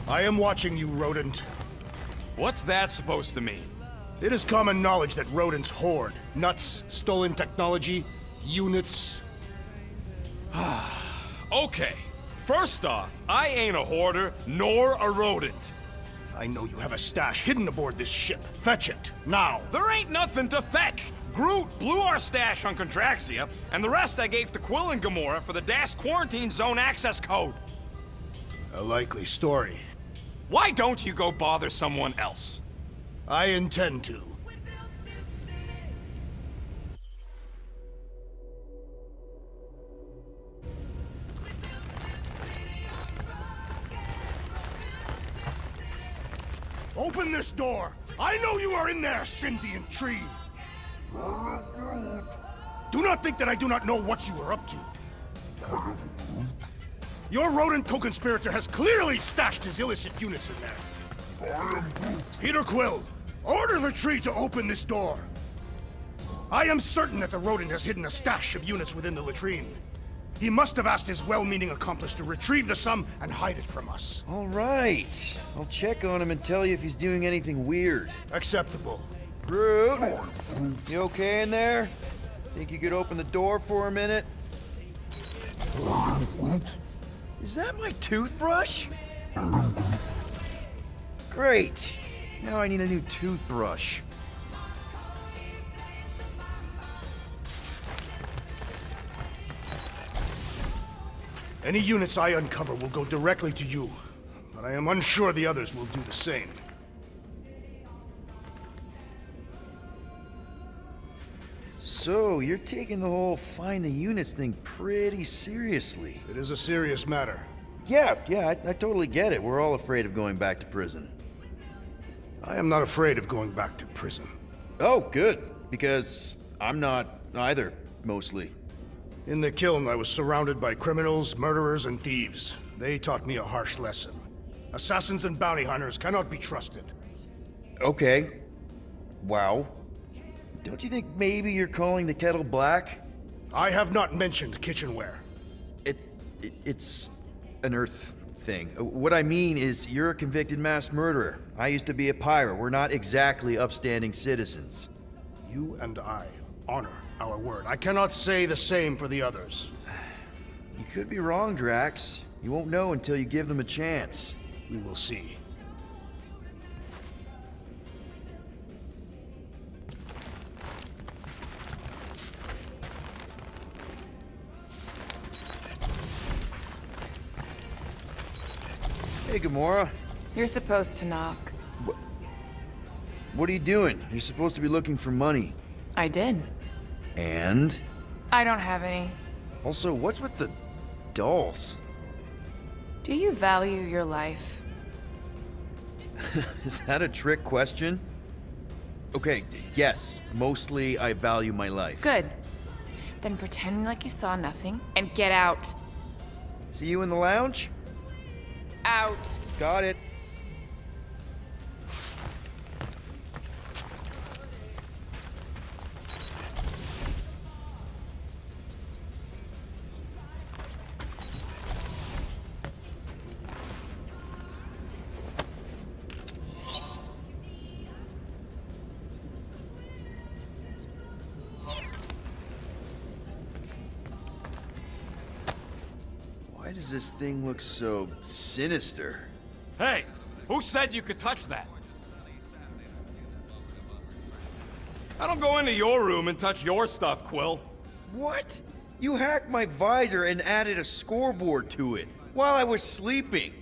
I am watching you, rodent. What's that supposed to mean? It is common knowledge that rodents hoard nuts, stolen technology, units. Okay, first off, I ain't a hoarder nor a rodent. I know you have a stash hidden aboard this ship. Fetch it, now. There ain't nothing to fetch. Groot blew our stash on Contraxia, and the rest I gave to Quill and Gamora for the DAS quarantine zone access code. A likely story. Why don't you go bother someone else? I intend to. Open this door! I know you are in there, sentient tree! Do not think that I do not know what you are up to. Your rodent co-conspirator has clearly stashed his illicit units in there. Peter Quill, order the tree to open this door. I am certain that the rodent has hidden a stash of units within the latrine. He must have asked his well-meaning accomplice to retrieve the sum and hide it from us. All right. I'll check on him and tell you if he's doing anything weird. Acceptable. Groot, you okay in there? Think you could open the door for a minute? Is that my toothbrush? Great. Now I need a new toothbrush. Any units I uncover will go directly to you, but I am unsure the others will do the same. So, you're taking the whole find the units thing pretty seriously. It is a serious matter. Yeah, I totally get it. We're all afraid of going back to prison. I am not afraid of going back to prison. Oh, good. Because I'm not either, mostly. In the kiln, I was surrounded by criminals, murderers, and thieves. They taught me a harsh lesson. Assassins and bounty hunters cannot be trusted. Okay. Wow. Don't you think maybe you're calling the kettle black? I have not mentioned kitchenware. It's an Earth thing. What I mean is, you're a convicted mass murderer. I used to be a pirate. We're not exactly upstanding citizens. You and I honor our word. I cannot say the same for the others. You could be wrong, Drax. You won't know until you give them a chance. We will see. Hey, Gamora. You're supposed to knock. What are you doing? You're supposed to be looking for money. I did. And? I don't have any. Also, what's with the dolls? Do you value your life? Is that a trick question? Okay, yes, mostly I value my life. Good. Then pretend like you saw nothing and get out. See you in the lounge? Out. Got it. Why does this thing look so sinister? Hey, who said you could touch that? I don't go into your room and touch your stuff, Quill. What? You hacked my visor and added a scoreboard to it while I was sleeping.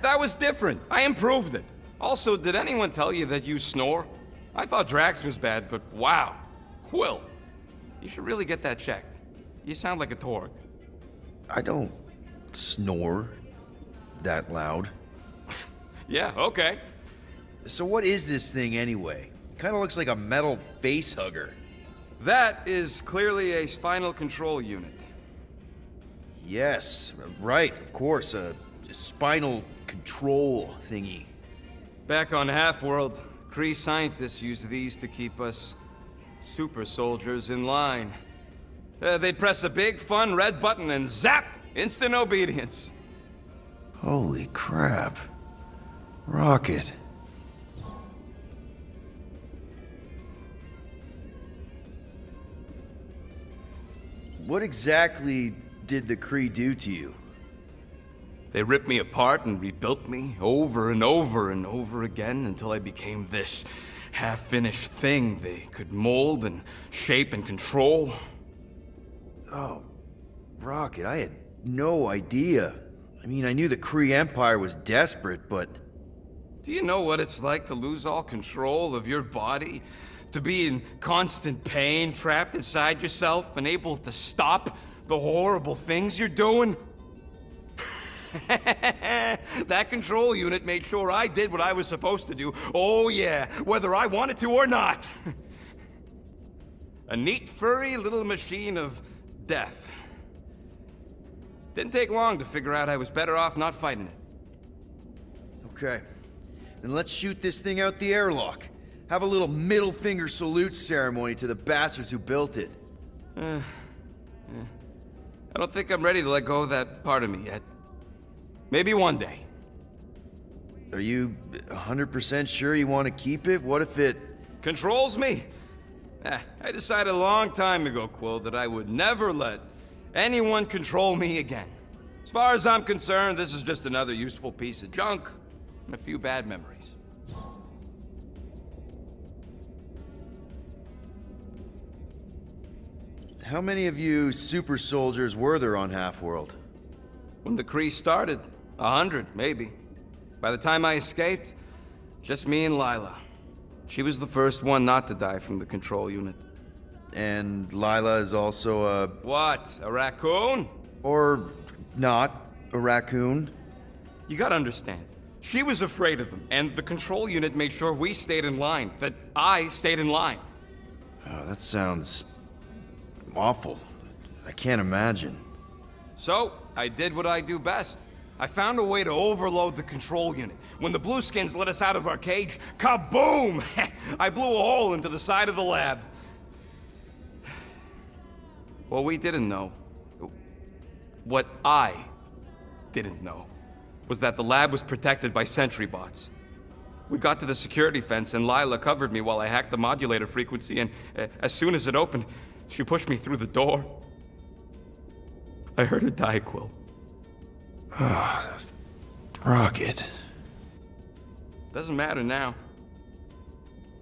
That was different. I improved it. Also, did anyone tell you that you snore? I thought Drax was bad, but wow. Quill, you should really get that checked. You sound like a Torg. I don't snore that loud. Yeah, okay. So what is this thing anyway? Kind of looks like a metal face hugger. That is clearly a spinal control unit. Yes, right, of course, a spinal control thingy. Back on Half-World, Kree scientists use these to keep us super soldiers in line. They'd press a big, fun red button and zap! Instant obedience. Holy crap. Rocket. What exactly did the Kree do to you? They ripped me apart and rebuilt me over and over and over again until I became this half-finished thing they could mold and shape and control. Oh, Rocket, I had no idea. I mean, I knew the Kree Empire was desperate, but... Do you know what it's like to lose all control of your body? To be in constant pain, trapped inside yourself, unable to stop the horrible things you're doing? That control unit made sure I did what I was supposed to do. Oh yeah, whether I wanted to or not. A neat, furry little machine of death. Didn't take long to figure out I was better off not fighting it. Okay. Then let's shoot this thing out the airlock. Have a little middle finger salute ceremony to the bastards who built it. I don't think I'm ready to let go of that part of me yet. Maybe one day. Are you 100% sure you want to keep it? What if it... Controls me? I decided a long time ago, Quill, that I would never let anyone control me again. As far as I'm concerned, this is just another useful piece of junk and a few bad memories. How many of you super soldiers were there on Half-World? When the Kree started, 100, maybe. By the time I escaped, just me and Lila. She was the first one not to die from the control unit. And Lila is also a... What, a raccoon? Or not, a raccoon? You gotta understand, she was afraid of them, and the control unit made sure we stayed in line, that I stayed in line. Oh, that sounds... awful. I can't imagine. So, I did what I do best. I found a way to overload the control unit. When the Blueskins let us out of our cage, kaboom! I blew a hole into the side of the lab. What we didn't know, what I didn't know, was that the lab was protected by sentry bots. We got to the security fence and Lila covered me while I hacked the modulator frequency, and as soon as it opened, she pushed me through the door. I heard her die, Quill. Rocket. Doesn't matter now.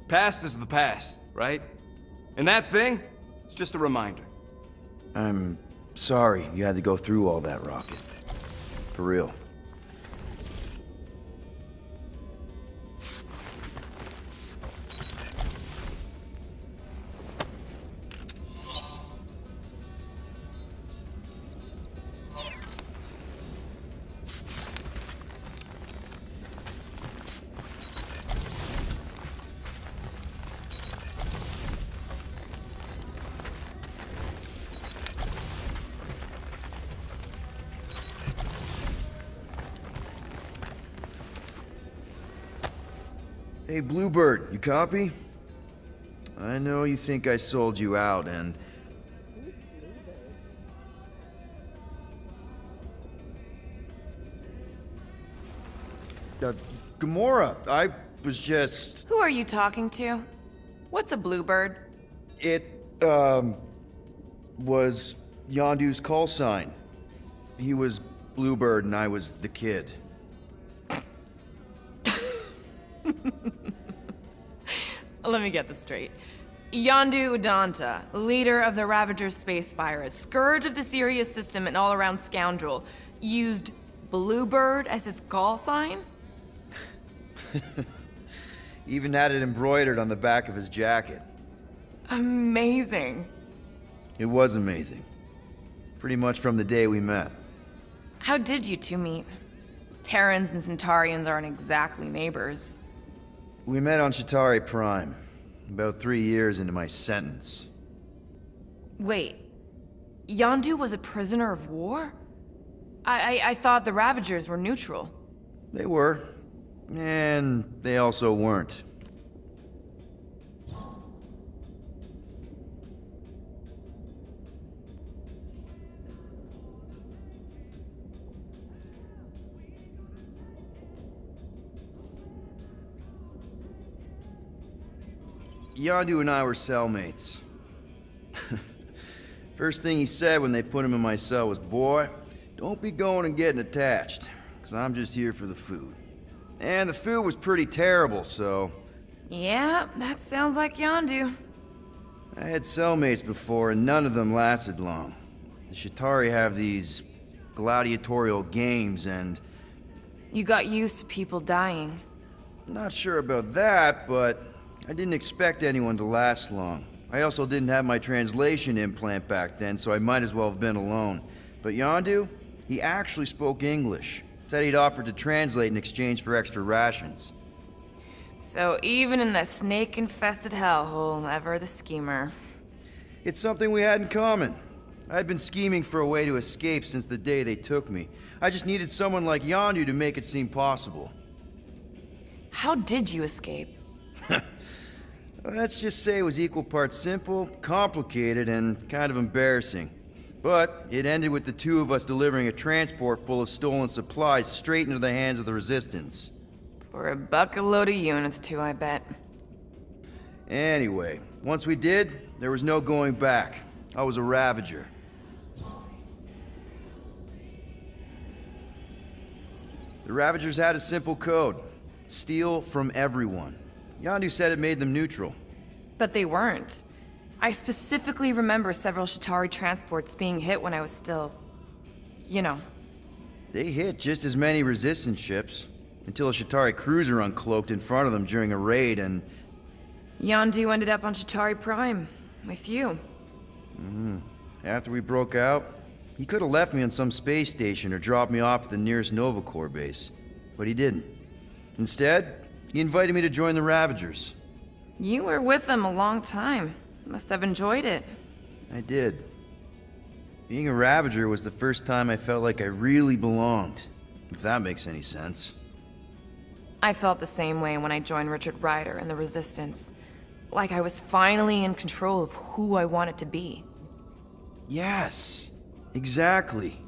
Past is the past, right? And that thing, it's just a reminder. I'm sorry you had to go through all that, Rocket. For real. Hey, Bluebird, you copy? I know you think I sold you out, and... Gamora, I was just... Who are you talking to? What's a bluebird? It, was Yondu's call sign. He was Bluebird and I was the kid. Let me get this straight. Yondu Udanta, leader of the Ravagers space virus, scourge of the Sirius system and all-around scoundrel, used Bluebird as his call sign? Even had it embroidered on the back of his jacket. Amazing. It was amazing. Pretty much from the day we met. How did you two meet? Terrans and Centaurians aren't exactly neighbors. We met on Chitauri Prime, about 3 years into my sentence. Wait, Yondu was a prisoner of war? I thought the Ravagers were neutral. They were, and they also weren't. Yondu and I were cellmates. First thing he said when they put him in my cell was, "Boy, don't be going and getting attached, because I'm just here for the food." And the food was pretty terrible, so... Yeah, that sounds like Yondu. I had cellmates before, and none of them lasted long. The Shatari have these gladiatorial games, and... You got used to people dying. Not sure about that, but I didn't expect anyone to last long. I also didn't have my translation implant back then, so I might as well have been alone. But Yondu, he actually spoke English. Said he'd offered to translate in exchange for extra rations. So even in that snake-infested hellhole, ever the schemer. It's something we had in common. I'd been scheming for a way to escape since the day they took me. I just needed someone like Yondu to make it seem possible. How did you escape? Let's just say it was equal parts simple, complicated, and kind of embarrassing. But it ended with the two of us delivering a transport full of stolen supplies straight into the hands of the Resistance. For a bucket-load of units, too, I bet. Anyway, once we did, there was no going back. I was a Ravager. The Ravagers had a simple code. Steal from everyone. Yondu said it made them neutral. But they weren't. I specifically remember several Shatari transports being hit when I was still... you know. They hit just as many Resistance ships, until a Shatari cruiser uncloaked in front of them during a raid and... Yondu ended up on Shatari Prime, with you. After we broke out, he could have left me on some space station or dropped me off at the nearest Nova Corps base. But he didn't. Instead, he invited me to join the Ravagers. You were with them a long time. Must have enjoyed it. I did. Being a Ravager was the first time I felt like I really belonged, if that makes any sense. I felt the same way when I joined Richard Ryder and the Resistance. Like I was finally in control of who I wanted to be. Yes, exactly.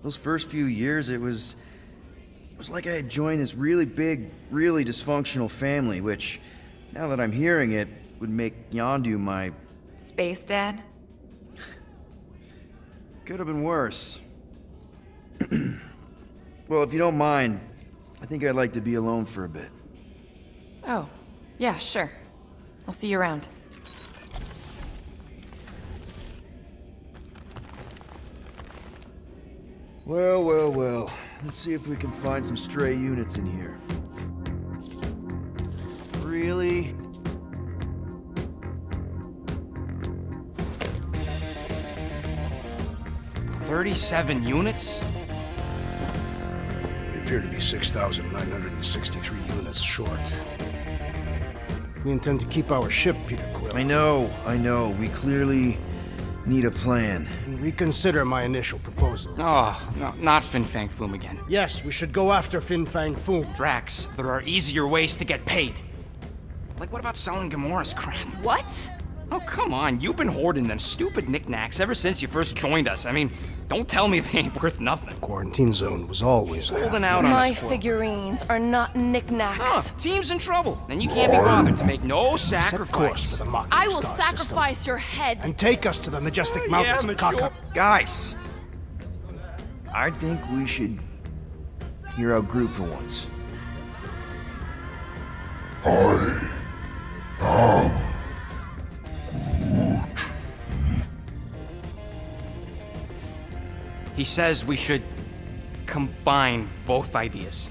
Those first few years, it was like I had joined this really big, really dysfunctional family, which, now that I'm hearing it, would make Yondu my... Space Dad? Could have been worse. Well, if you don't mind, I think I'd like to be alone for a bit. Oh, yeah, sure. I'll see you around. Well, well, well. Let's see if we can find some stray units in here. Really? "37 units? We appear to be 6,963 units short. If we intend to keep our ship, Peter Quill, I know. We clearly need a plan. and reconsider my initial proposal. Oh, no, not Fin Fang Foom again. Yes, we should go after Fin Fang Foom. Drax, there are easier ways to get paid. Like, what about selling Gamora's crap? What? Oh, come on, you've been hoarding them stupid knickknacks ever since you first joined us. I mean, don't tell me they ain't worth nothing. Quarantine zone was always Holding out on My us, Quill. figurines are not knickknacks. Huh, team's in trouble, and you can't be bothered to make no Set course sacrifice. for the Mocking I will Star sacrifice system your head. and take us to the majestic mountains of mature. Kaka. Guys! I think we should hear our group for once. He says we should combine both ideas.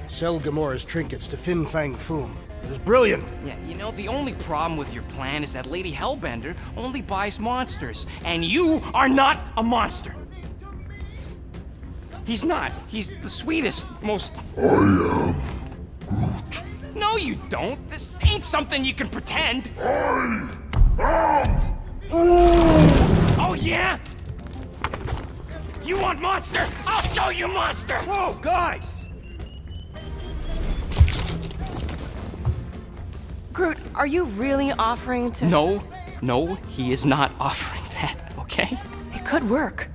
Sell Gamora's trinkets to Fin Fang Foom. It was brilliant. Yeah, you know, the only problem with your plan is that Lady Hellbender only buys monsters, and you are not a monster. He's not. He's the sweetest, most... I am Groot. No, you don't. This ain't something you can pretend. Oh, yeah? You want monster? I'll show you monster! Whoa, guys! Groot, are you really offering to... No, he is not offering that, okay? It could work.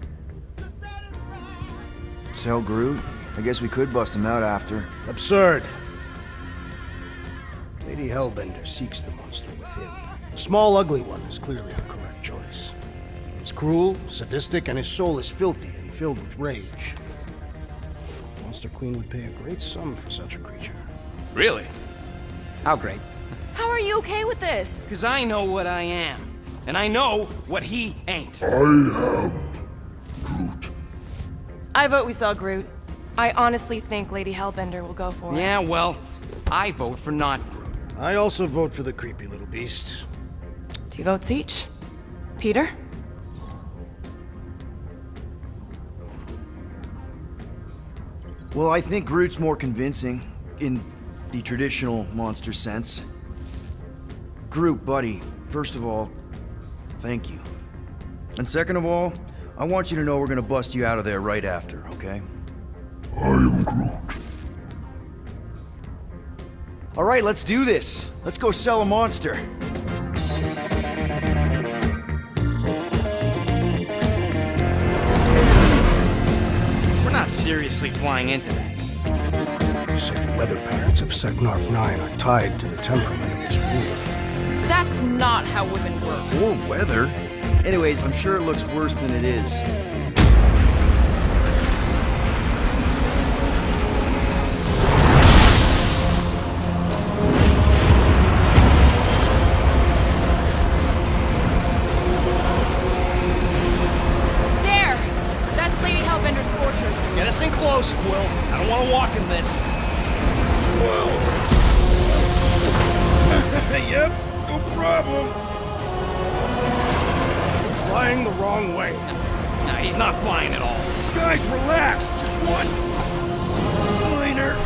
Sell Groot? I guess we could bust him out after. Absurd. Lady Hellbender seeks the monster within. The small, ugly one is clearly the correct choice. He's cruel, sadistic, and his soul is filthy and filled with rage. Monster Queen would pay a great sum for such a creature. Really? How great? How are you okay with this? Because I know what I am. And I know what he ain't. I vote we sell Groot. I honestly think Lady Hellbender will go for it. Yeah, well, I vote for not Groot. I also vote for the creepy little beast. 2 votes each. Peter? Well, I think Groot's more convincing, in the traditional monster sense. Groot, buddy, first of all, thank you. And second of all, I want you to know we're gonna bust you out of there right after, okay? I am Groot. All right, let's do this. Let's go sell a monster. We're not seriously flying into that. They say the weather patterns of Seknarf 9 are tied to the temperament of its ruler. That's not how women work. Or weather. Anyways, I'm sure it looks worse than it is. There! That's Lady Hellbender's fortress. Get us in close, Quill. I don't want to walk in this. Yep, no problem. You're flying the wrong way. Nah, he's not flying at all. Guys, relax. Just one minor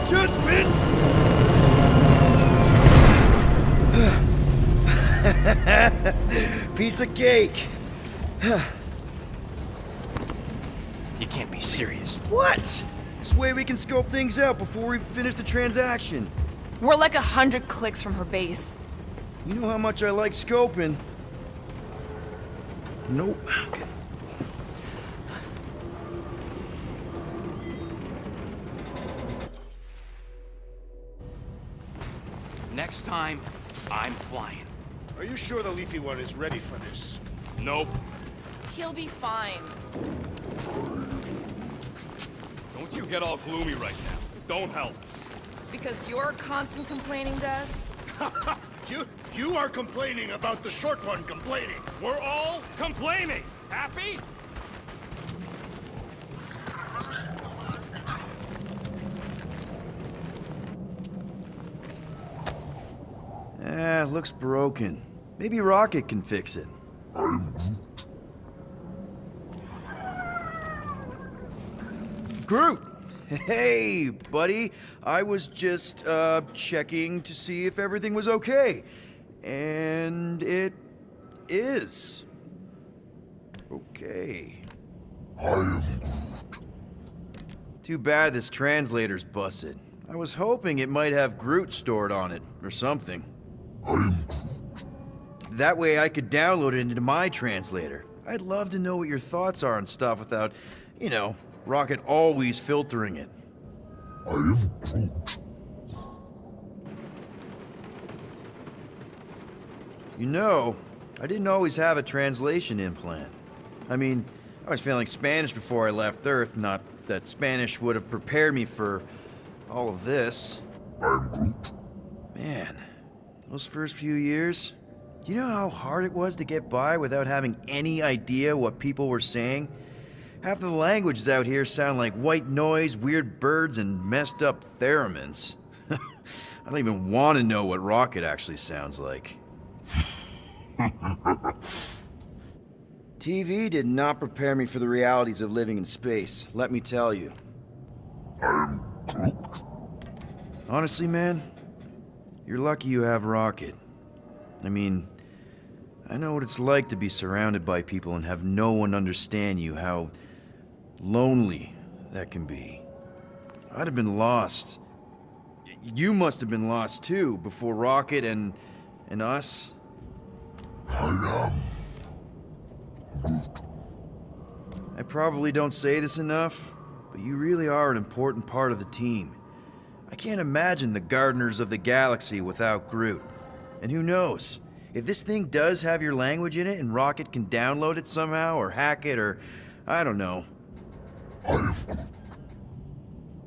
adjustment. Piece of cake. You can't be serious. What? This way we can scope things out before we finish the transaction. We're like 100 clicks from her base. You know how much I like scoping. Nope. Okay. Next time, I'm flying. Are you sure the leafy one is ready for this? Nope. He'll be fine. Don't you get all gloomy right now. It don't help. Because you're constant complaining, Des? You are complaining about the short one complaining. We're all complaining. Happy? Looks broken. Maybe Rocket can fix it. Groot! Hey, buddy. I was just, checking to see if everything was okay. And it is. Okay. I am Groot. Too bad this translator's busted. I was hoping it might have Groot stored on it, or something. I am Groot. That way I could download it into my translator. I'd love to know what your thoughts are on stuff without, you know, Rocket always filtering it. I am Groot. You know, I didn't always have a translation implant. I mean, I was failing Spanish before I left Earth, not that Spanish would have prepared me for all of this. I'm Groot. Man, those first few years, do you know how hard it was to get by without having any idea what people were saying? Half of the languages out here sound like white noise, weird birds, and messed up theremins. I don't even want to know what Rocket actually sounds like. TV did not prepare me for the realities of living in space, let me tell you. I'm Groot. Honestly, man, you're lucky you have Rocket. I mean, I know what it's like to be surrounded by people and have no one understand you, how lonely that can be. I'd have been lost. You must have been lost too, before Rocket and us. I am Groot. I probably don't say this enough, but you really are an important part of the team. I can't imagine the Gardeners of the Galaxy without Groot. And who knows? If this thing does have your language in it and Rocket can download it somehow or hack it or... I don't know.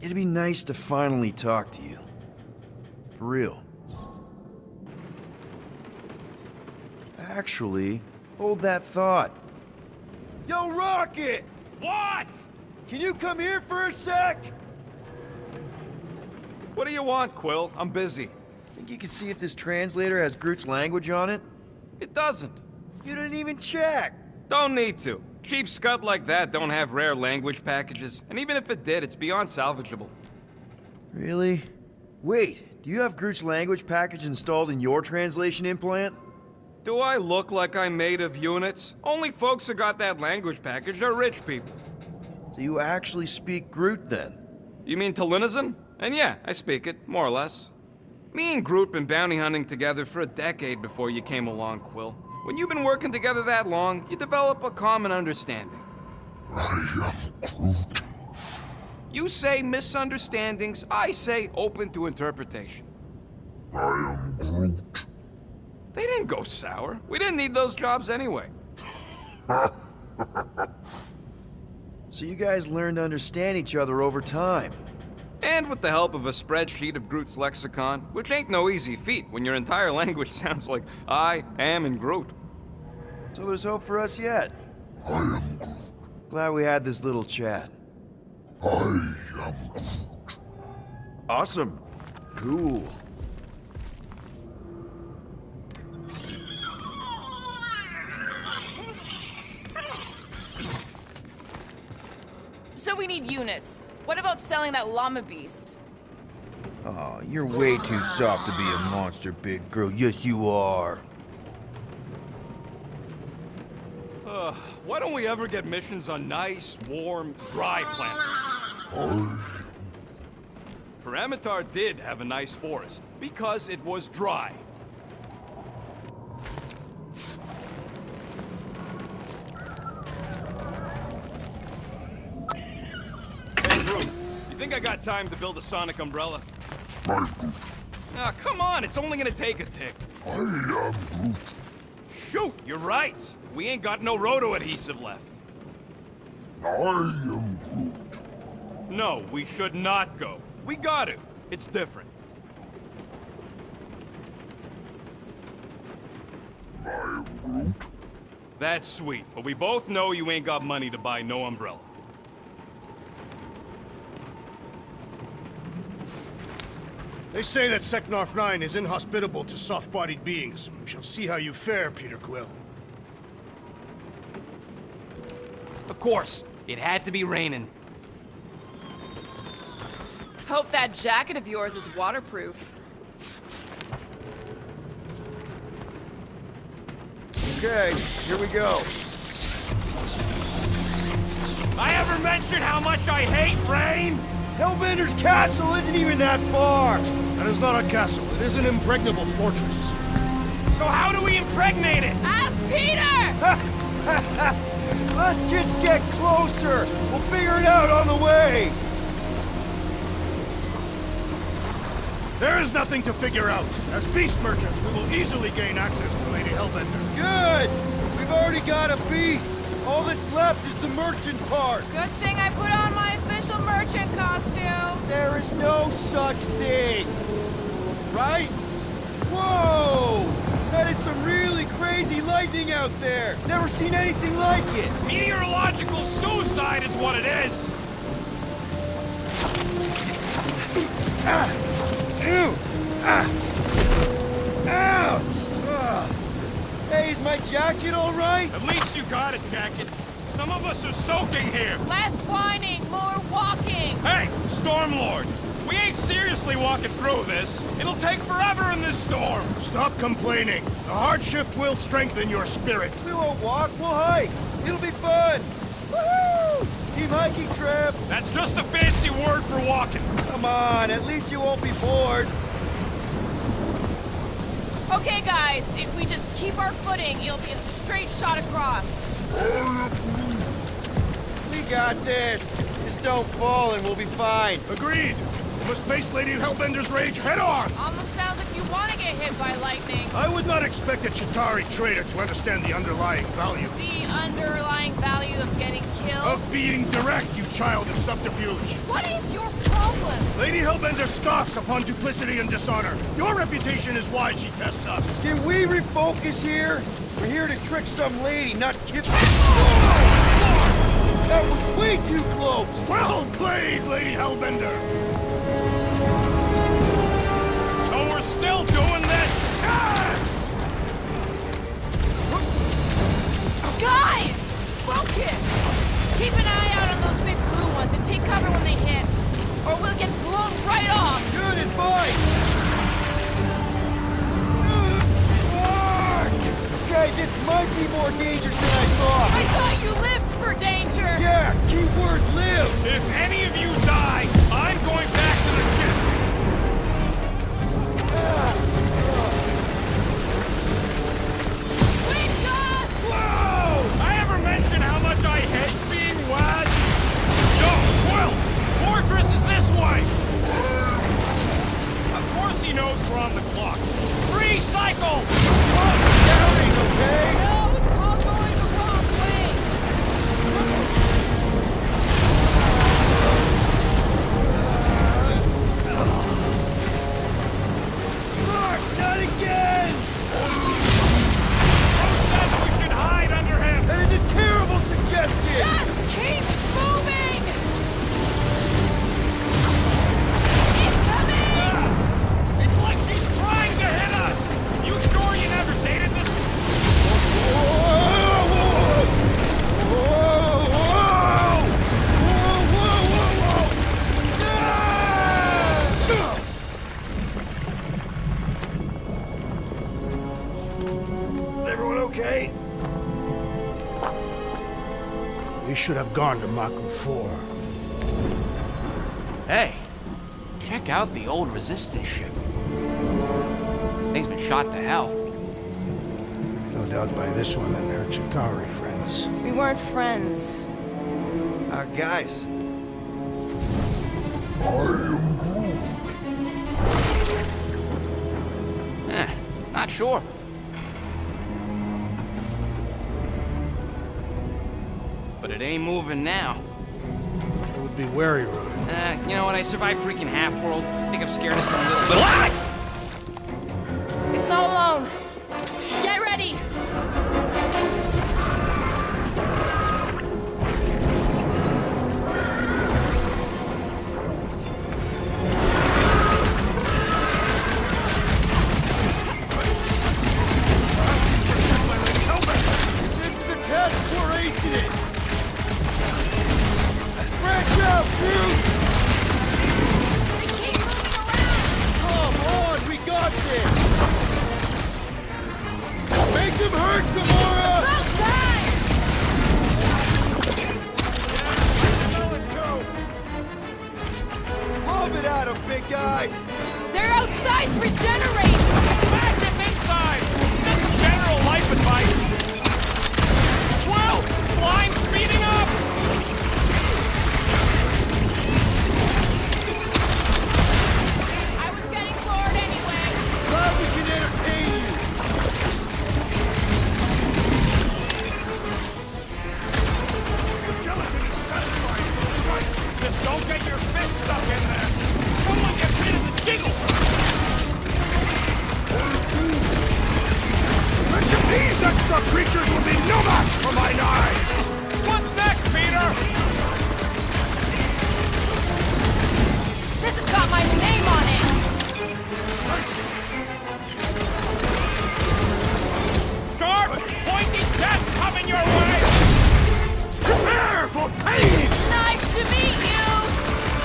It'd be nice to finally talk to you. For real. Actually, hold that thought. Yo, Rocket! What? Can you come here for a sec? What do you want, Quill? I'm busy. Think you can see if this translator has Groot's language on it? It doesn't. You didn't even check! Don't need to. Cheap scud like that don't have rare language packages, and even if it did, it's beyond salvageable. Really? Wait, do you have Groot's language package installed in your translation implant? Do I look like I'm made of units? Only folks who got that language package are rich people. So you actually speak Groot then? You mean Talinisan? And yeah, I speak it, more or less. Me and Groot been bounty hunting together for a decade before you came along, Quill. When you've been working together that long, you develop a common understanding. I am Groot. You say misunderstandings, I say open to interpretation. I am Groot. They didn't go sour. We didn't need those jobs anyway. So you guys learned to understand each other over time. And with the help of a spreadsheet of Groot's lexicon, which ain't no easy feat when your entire language sounds like I am and Groot. So there's hope for us yet. I am Groot. Glad we had this little chat. I am Groot. Awesome. Cool. So we need units. What about selling that llama beast? Oh, you're way too soft to be a monster, big girl. Yes, you are. Why don't we ever get missions on nice, warm, dry planets? Paramitar did have a nice forest, because it was dry. Hey, Groot, you think I got time to build a sonic umbrella? I'm Groot. Ah, come on, it's only gonna take a tick. I am Groot. Shoot, you're right. We ain't got no roto adhesive left. I am Groot. No, we should not go. We got to. It's different. I am Groot. That's sweet, but we both know you ain't got money to buy no umbrella. They say that Seknarf 9 is inhospitable to soft-bodied beings. We shall see how you fare, Peter Quill. Of course, it had to be raining. Hope that jacket of yours is waterproof. Okay, here we go. I ever mentioned how much I hate rain? Hellbender's castle isn't even that far. That is not a castle. It is an impregnable fortress. So how do we impregnate it? Ask Peter! Let's just get closer. We'll figure it out on the way. There is nothing to figure out. As beast merchants, we will easily gain access to Lady Hellbender. Good. We've already got a beast. All that's left is the merchant part. Good thing I put on my official merchant costume. There is no such thing. Right? Whoa! That is some really crazy lightning out there. Never seen anything like it. Meteorological suicide is what it is. Ew! Ouch! Ugh. Hey, is my jacket all right? At least you got a jacket. Some of us are soaking here. Less whining, more walking. Hey, Stormlord! We ain't seriously walking through this. It'll take forever in this storm. Stop complaining. The hardship will strengthen your spirit. We won't walk, we'll hike. It'll be fun. Woohoo! Team hiking trip. That's just a fancy word for walking. Come on, at least you won't be bored. Okay, guys, if we just keep our footing, it'll be a straight shot across. We got this. Just don't fall and we'll be fine. Agreed. must face Lady Hellbender's rage head-on! Almost sounds like you want to get hit by lightning. I would not expect a Chitauri trader to understand the underlying value The underlying value of getting killed. of being direct, you child of subterfuge. What is your problem? Lady Hellbender scoffs upon duplicity and dishonor. Your reputation is why she tests us. Can we refocus here? We're here to trick some lady, not kid. That was way too close! Well played, Lady Hellbender! So we're still doing this? Yes! Guys! Focus! Keep an eye out on those big blue ones and take cover when they hit. Or we'll get blown right off! Good advice! Okay, this might be more dangerous than I thought. I thought you lived for danger! Yeah, keyword live! If any of you die, I'm going back to the ship. Wait, Gus! Whoa! I ever mention how much I hate being wet? Yo, Quill! Fortress is this way! Of course he knows we're on the clock. 3 cycles! Scouting, okay? No, it's all going the wrong way! Mark, not again! Who says we should hide under him? That is a terrible suggestion! Just keep moving! Incoming! It's like she's trying to hit us! You sure you never dated this? Everyone okay? We should have gone to Maku 4. Hey, check out the old resistance ship. Thing's been shot to hell. No doubt by this one and her Chitauri friends. We weren't friends. Guys, Not sure. But it ain't moving now. I would be wary, Rodin. You know what? I survived freaking Half-World. I think I'm scared of some little... Ah! It's not alone. Get ready! this is a test. We're acing it. Branch out, dude! They keep moving around! Come on, we got this! Make them hurt, Gamora! About time! Smell it, Joe! Lob it at him, big guy! Their outsides regenerate! Smack them inside! This is general life advice! Quill! Slime speeding up! I was getting bored anyway! Glad we can entertain you! The gelatin is satisfying. Right. Just don't get your fist stuck in there! Someone get rid of the jiggle! Mention these extra creatures will be no match for my knives! What's next, Peter? This has got my name on it! Sharp, pointy death coming your way! Prepare for pain! Nice to meet you!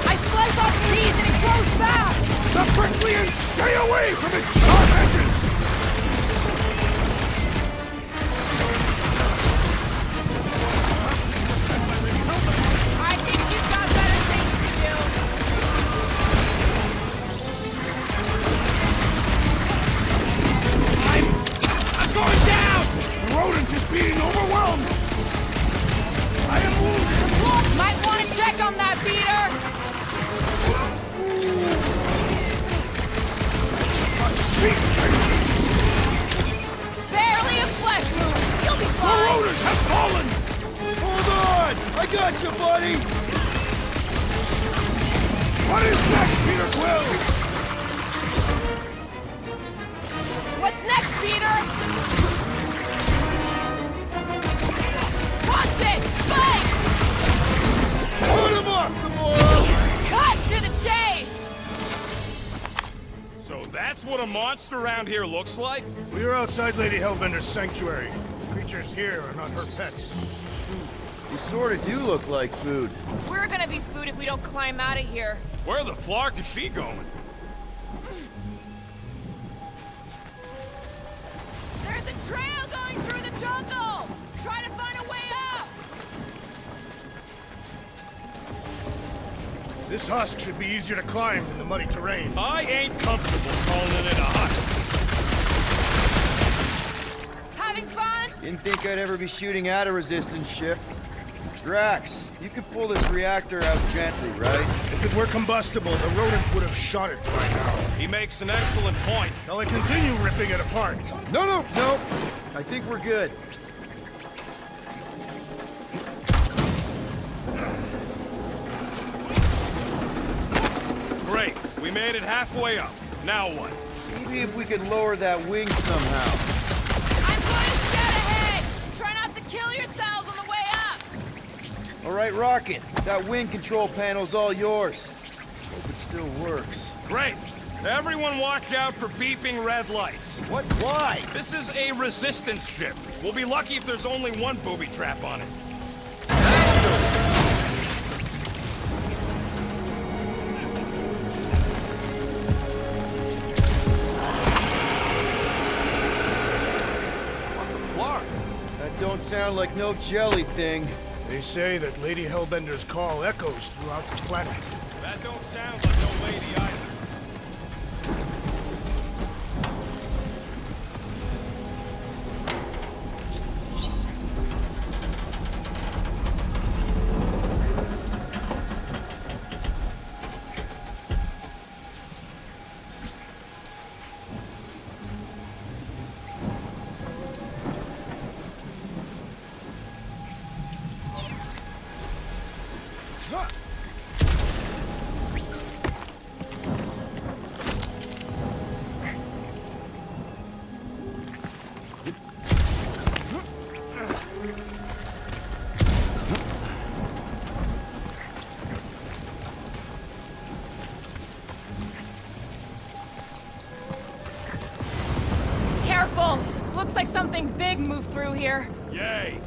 I slice off these and it grows back! The prickly and stay away from its sharp edges! I think you've got better things to do! I'm going down! The rodent is being overwhelmed! I am wounded! Look, might want to check on that, Peter! Gotcha, buddy! What is next, Peter Quill? What's next, Peter? Watch it! Spike! Put him up, Gamora! Cut to the chase! So that's what a monster around here looks like? We are outside Lady Hellbender's sanctuary. Creatures here are not her pets. They sort of do look like food. We're gonna be food if we don't climb out of here. Where the flark is she going? There's a trail going through the jungle! Try to find a way up! This husk should be easier to climb than the muddy terrain. I ain't comfortable calling it a husk. Having fun? Didn't think I'd ever be shooting at a resistance ship. Drax, you could pull this reactor out gently, right? If it were combustible, the rodents would have shot it by now. He makes an excellent point. Shall I continue ripping it apart? No. I think we're good. Great. We made it halfway up. Now what? Maybe if we could lower that wing somehow. I'm going to scout ahead! Try not to kill yourselves on the way up! All right, Rocket. That wing control panel's all yours. Hope it still works. Great. Everyone watch out for beeping red lights. What? Why? This is a resistance ship. We'll be lucky if there's only one booby trap on it. That don't sound like no jelly thing. They say that Lady Hellbender's call echoes throughout the planet. That don't sound like no lady either. Careful! Looks like something big moved through here. Yay.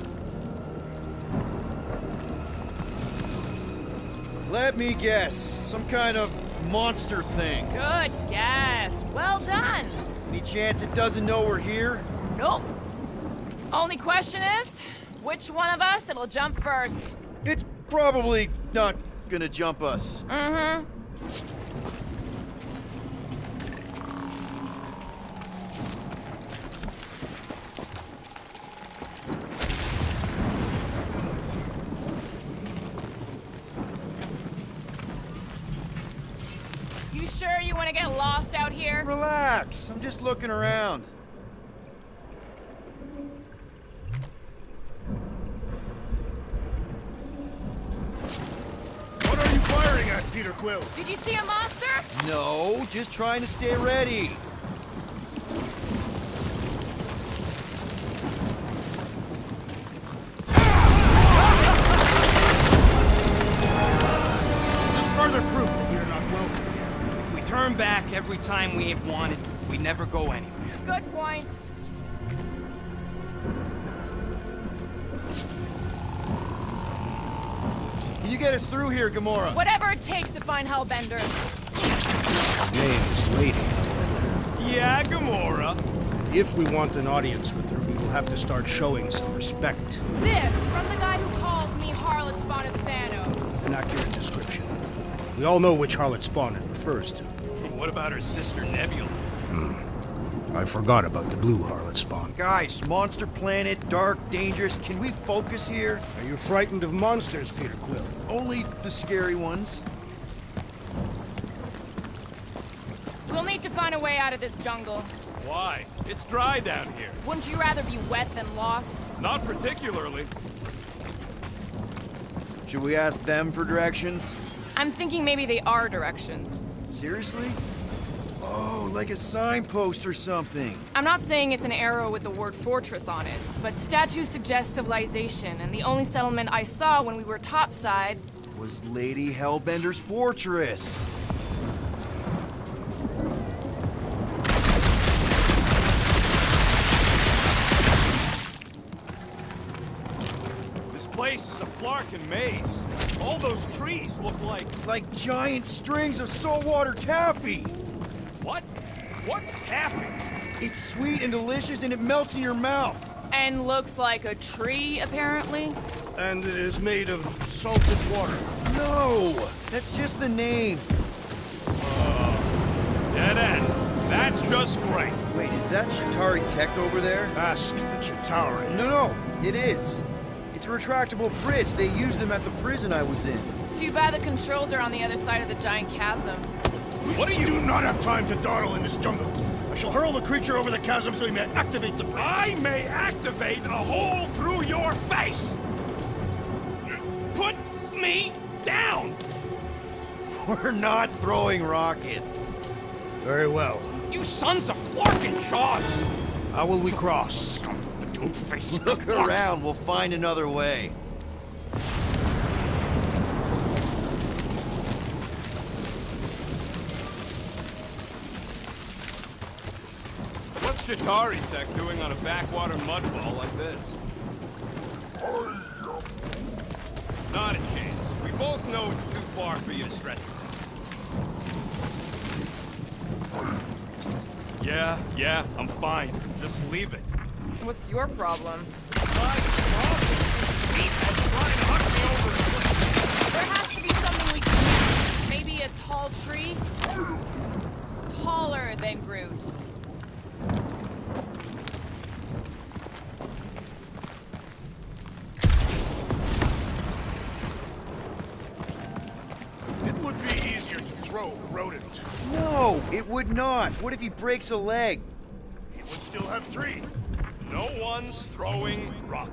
Let me guess. Some kind of monster thing. Good guess. Well done. Any chance it doesn't know we're here? Nope. Only question is, which one of us it'll jump first? It's probably not gonna jump us. Mm-hmm. You sure you want to get lost out here? Relax. I'm just looking around. What are you firing at, Peter Quill? Did you see a monster? No, just trying to stay ready. This is further proof that we are not welcome here. If we turn back every time we ain't wanted, we never go anywhere. Good point. Can you get us through here, Gamora? Whatever it takes to find Hellbender. Name's Lady. Yeah, Gamora. If we want an audience with her, we will have to start showing some respect. This from the guy who calls me Harlot Spawn of Thanos. An accurate description. We all know which harlot spawn it refers to. What about her sister Nebula? I forgot about the blue harlot spawn. Guys, monster planet, dark, dangerous. Can we focus here? Are you frightened of monsters, Peter Quill? Only the scary ones. We'll need to find a way out of this jungle. Why? It's dry down here. Wouldn't you rather be wet than lost? Not particularly. Should we ask them for directions? I'm thinking maybe they are directions. Seriously? Oh, like a signpost or something. I'm not saying it's an arrow with the word fortress on it, but statues suggest civilization, and the only settlement I saw when we were topside Was Lady Hellbender's fortress. This place is a flarkin' maze. All those trees look like... Like giant strings of saltwater taffy. What? What's taffy? It's sweet and delicious and it melts in your mouth. and looks like a tree, apparently. And it is made of salted water. No, that's just the name. Dead end. That's just great. Wait, is that Shatari tech over there? Ask the Chitauri. No, it is. It's a retractable bridge. They used them at the prison I was in. Too bad the controls are on the other side of the giant chasm. What do you do not have time to dawdle in this jungle? I shall hurl the creature over the chasm so he may activate the bridge. I may activate a hole through your face. Put me down. We're not throwing rocket. Very well. You sons of flarkin' shogs. How will we cross? Don't face Look Phoxx. around, we'll find another way. What's Shatari Tech doing on a backwater mudfall like this? Not a chance. We both know it's too far for you to stretch it. Yeah, I'm fine. Just leave it. What's your problem? My problem? Pete has tried to huck me over a cliff. There has to be something we can use. Maybe a tall tree? Taller than Groot. It would be easier to throw the rodent. No, it would not. What if he breaks a leg? He would still have 3. No one's throwing rocket.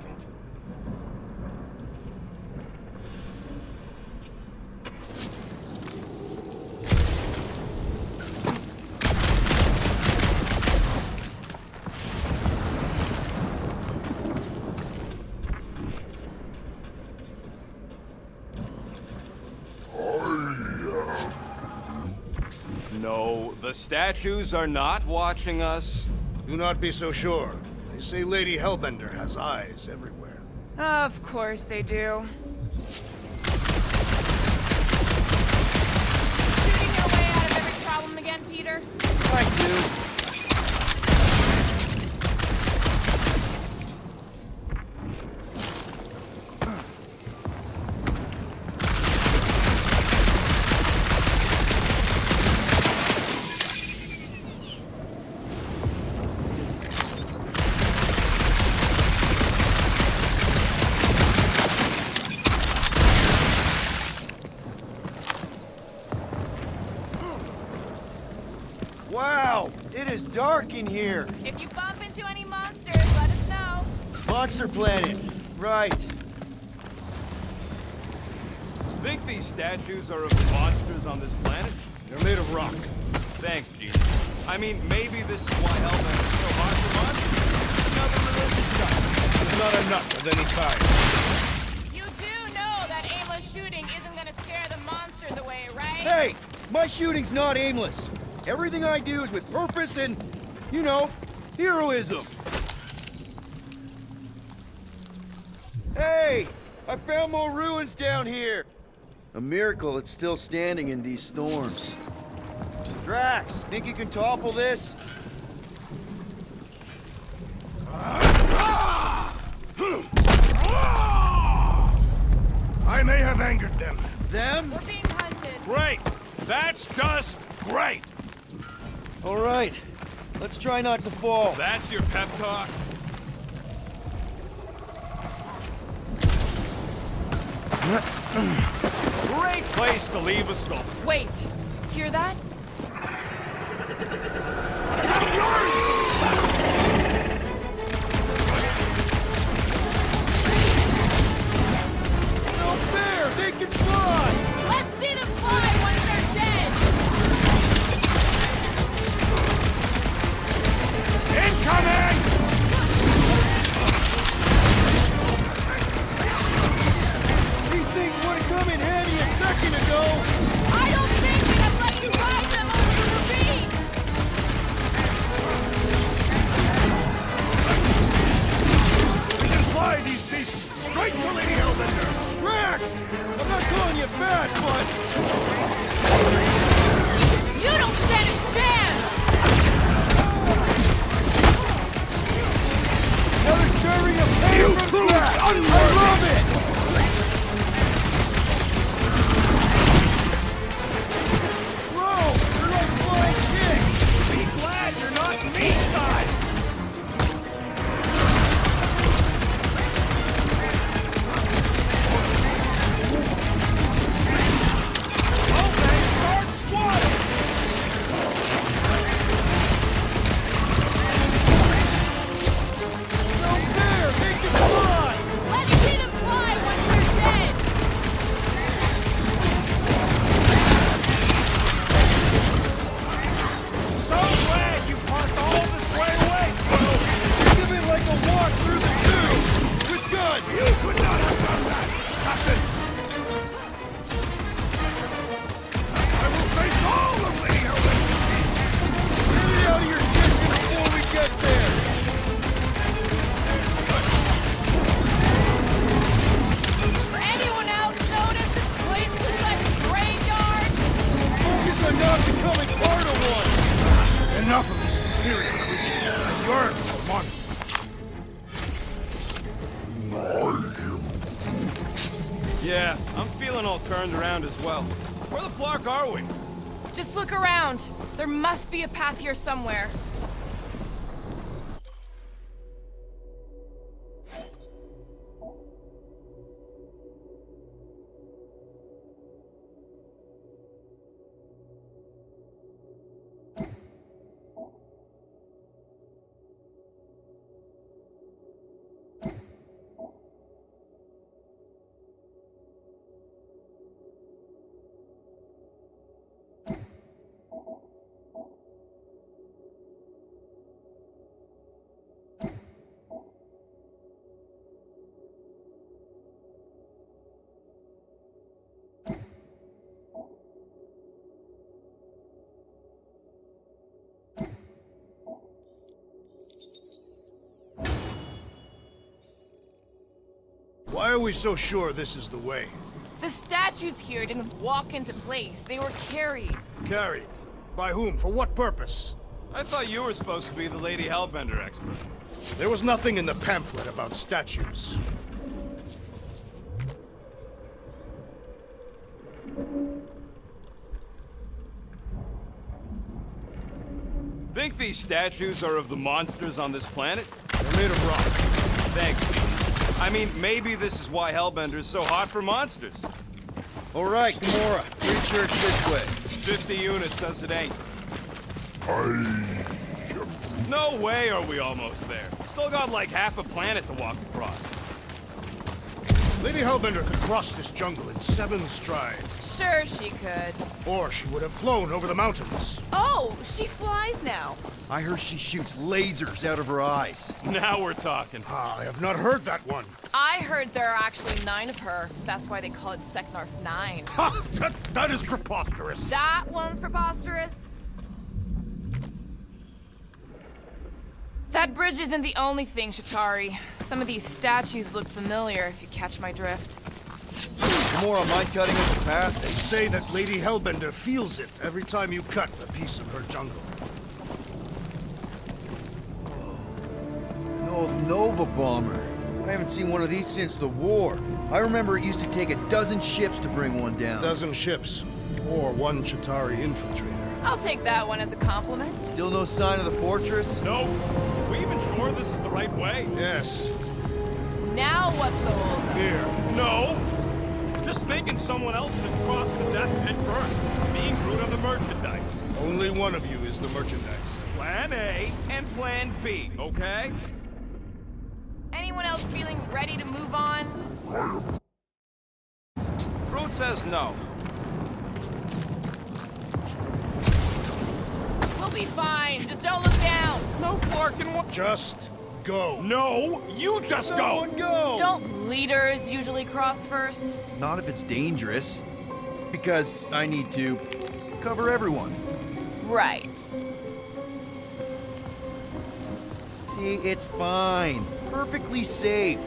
No, the statues are not watching us. Do not be so sure. They say Lady Hellbender has eyes everywhere. Of course they do. Shooting your way out of every problem again, Peter? I do. Wow, it is dark in here. If you bump into any monsters, let us know. Monster Planet. Right. Think these statues are of the monsters on this planet? They're made of rock. Thanks, genius. I mean, maybe this is why Hellman is so hard for monsters. Another religious stuff. There's not enough of any kind. You do know that aimless shooting isn't gonna scare the monsters away, right? Hey, my shooting's not aimless. Everything I do is with purpose and, you know, heroism. Hey, I found more ruins down here. A miracle it's still standing in these storms. Drax, think you can topple this? I may have angered them. Them? We're being hunted. Great! That's just great! All right, let's try not to fall. That's your pep talk? Great place to leave a sculpture. Wait, hear that? No fair! They can fly! Let's see them fly once they're dead! Incoming! These things would have come in handy a second ago! I don't think we have let you ride them over the ravine! We can fly these beasts straight to Lady Hellbender! Drax! I'm not calling you fat, but... You don't stand a chance! Another serving of pain You from proved Drax! I unworthy. love it! Bro, you're like flying chicks! Be glad you're not meat-sized! Okay, start swatting! No fair! Make them fly! Let's see them fly once they're dead! So glad you parked all this way away, Quill! Think of it like a walk through the zoo! With guns! You could not have done that, assassin! I will face all of Lady Hellbender! Get me out of your kitchen before we get there! Anyone else notice this place looks like a graveyard? Focus on not becoming part of one! Enough of these inferior creatures. I yearn for money. Yeah, I'm feeling all turned around as well. Where the flark are we? Just look around. There must be a path here somewhere. Why are we so sure this is the way? The statues here didn't walk into place. They were carried. Carried. By whom? For what purpose? I thought you were supposed to be the Lady Hellbender expert. There was nothing in the pamphlet about statues. Think these statues are of the monsters on this planet? They're made of rock. Thanks. I mean, maybe this is why Hellbender's so hot for monsters. All right, Gamora. Pretty sure it's this way. 50 units says it ain't. I am No way are we almost there. Still got like half a planet to walk across. Lady Hellbender could cross this jungle in 7 strides. Sure she could. Or she would have flown over the mountains. Oh, she flies now. I heard she shoots lasers out of her eyes. Now we're talking. Ah, I have not heard that one. I heard there are actually 9 of her. That's why they call it Seknarf 9. Ha! That is preposterous. That one's preposterous. That bridge isn't the only thing, Shatari. Some of these statues look familiar, if you catch my drift. Gamora, mind cutting us a path? They say that Lady Hellbender feels it every time you cut a piece of her jungle. An old Nova bomber. I haven't seen one of these since the war. I remember it used to take a dozen ships to bring one down. Dozen ships. Or 1 Chitauri infiltrator. I'll take that one as a compliment. Still no sign of the fortress? Nope. We even sure this is the right way? Yes. Now what's the hold? Fear. No. Just thinking someone else should cross the death pit first. Being Groot on the merchandise. Only one of you is the merchandise. Plan A and Plan B, okay? Anyone else feeling ready to move on? Groot, says no. We'll be fine. Just don't look down. No Flarkin what? Just go. No, you just go. Go! Don't leaders usually cross first? Not if it's dangerous. Because I need to cover everyone. Right. See, it's fine. Perfectly safe.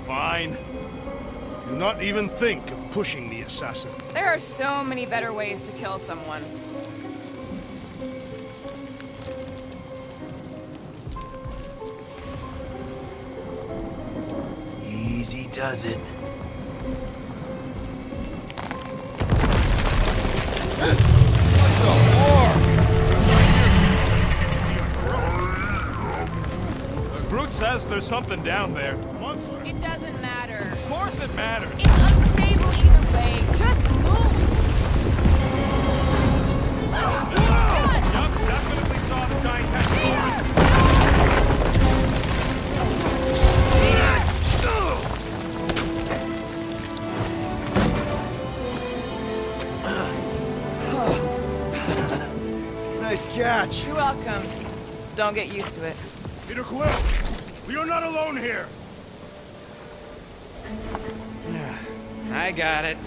Fine. Do not even think of pushing the assassin. There are so many better ways to kill someone. Easy does it. Groot says there's something down there. Monster! It doesn't matter. Of course it matters. It's unstable either way. Just move! Yup, definitely saw the giant catch. Nice catch. You're welcome. Don't get used to it. Peter Quill! We are not alone here! I got it.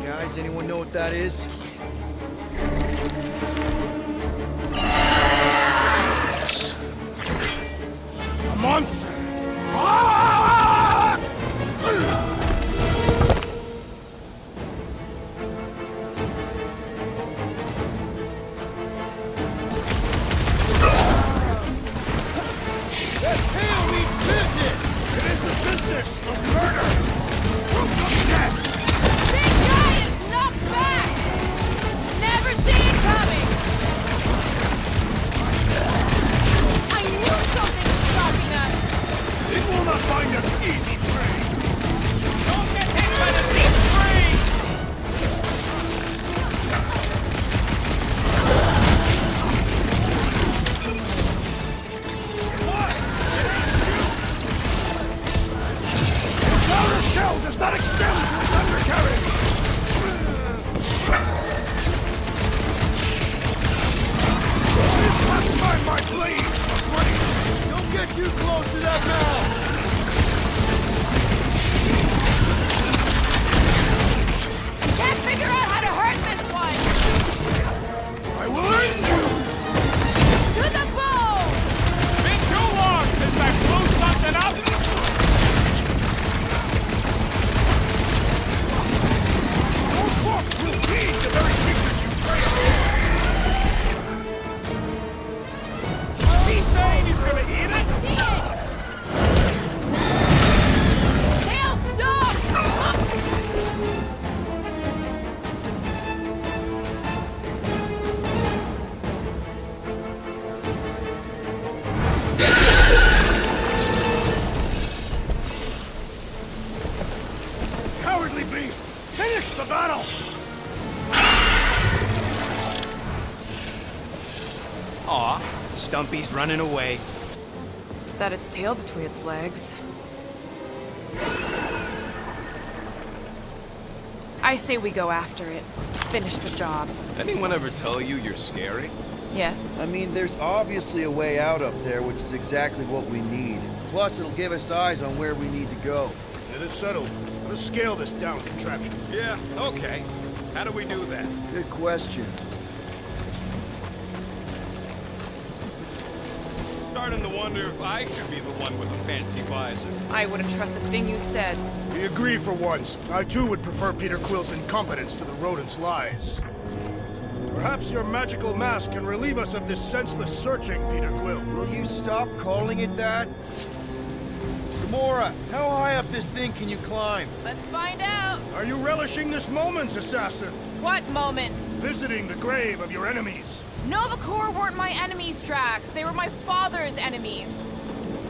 Guys, anyone know what that is? A monster! Ah! It is the business of murder! Look at that! Big guy is knocked back. Never see it coming. I knew something was stalking us. It will not find us easy prey! Don't get hit by the deep freeze! Its outer shell does not extend to its undercarriage! This last time my blade was ready! Don't get too close to that now! Can't figure out how to hurt this one. I will end you! To the bone. Been too long since I blew something up. Your corpse will feed the very creatures you prey on! He's saying he's gonna eat I it. see it. Tails docked. Cowardly beast! Finish the battle! Aw, Stumpy's running away. That its tail between its legs. I say we go after it. Finish the job. Anyone ever tell you you're scary? Yes? I mean, there's obviously a way out up there, which is exactly what we need. Plus, it'll give us eyes on where we need to go. It is settled. Let us scale this down contraption. Yeah, okay. How do we do that? Good question. Starting to wonder if I should be the one with a fancy visor. I wouldn't trust a thing you said. We agree for once. I too would prefer Peter Quill's incompetence to the rodent's lies. Perhaps your magical mask can relieve us of this senseless searching, Peter Quill. Will you stop calling it that? Gamora, how high up this thing can you climb? Let's find out. Are you relishing this moment, assassin? What moment? Visiting the grave of your enemies. Nova Corps weren't my enemies, Drax. They were my father's enemies.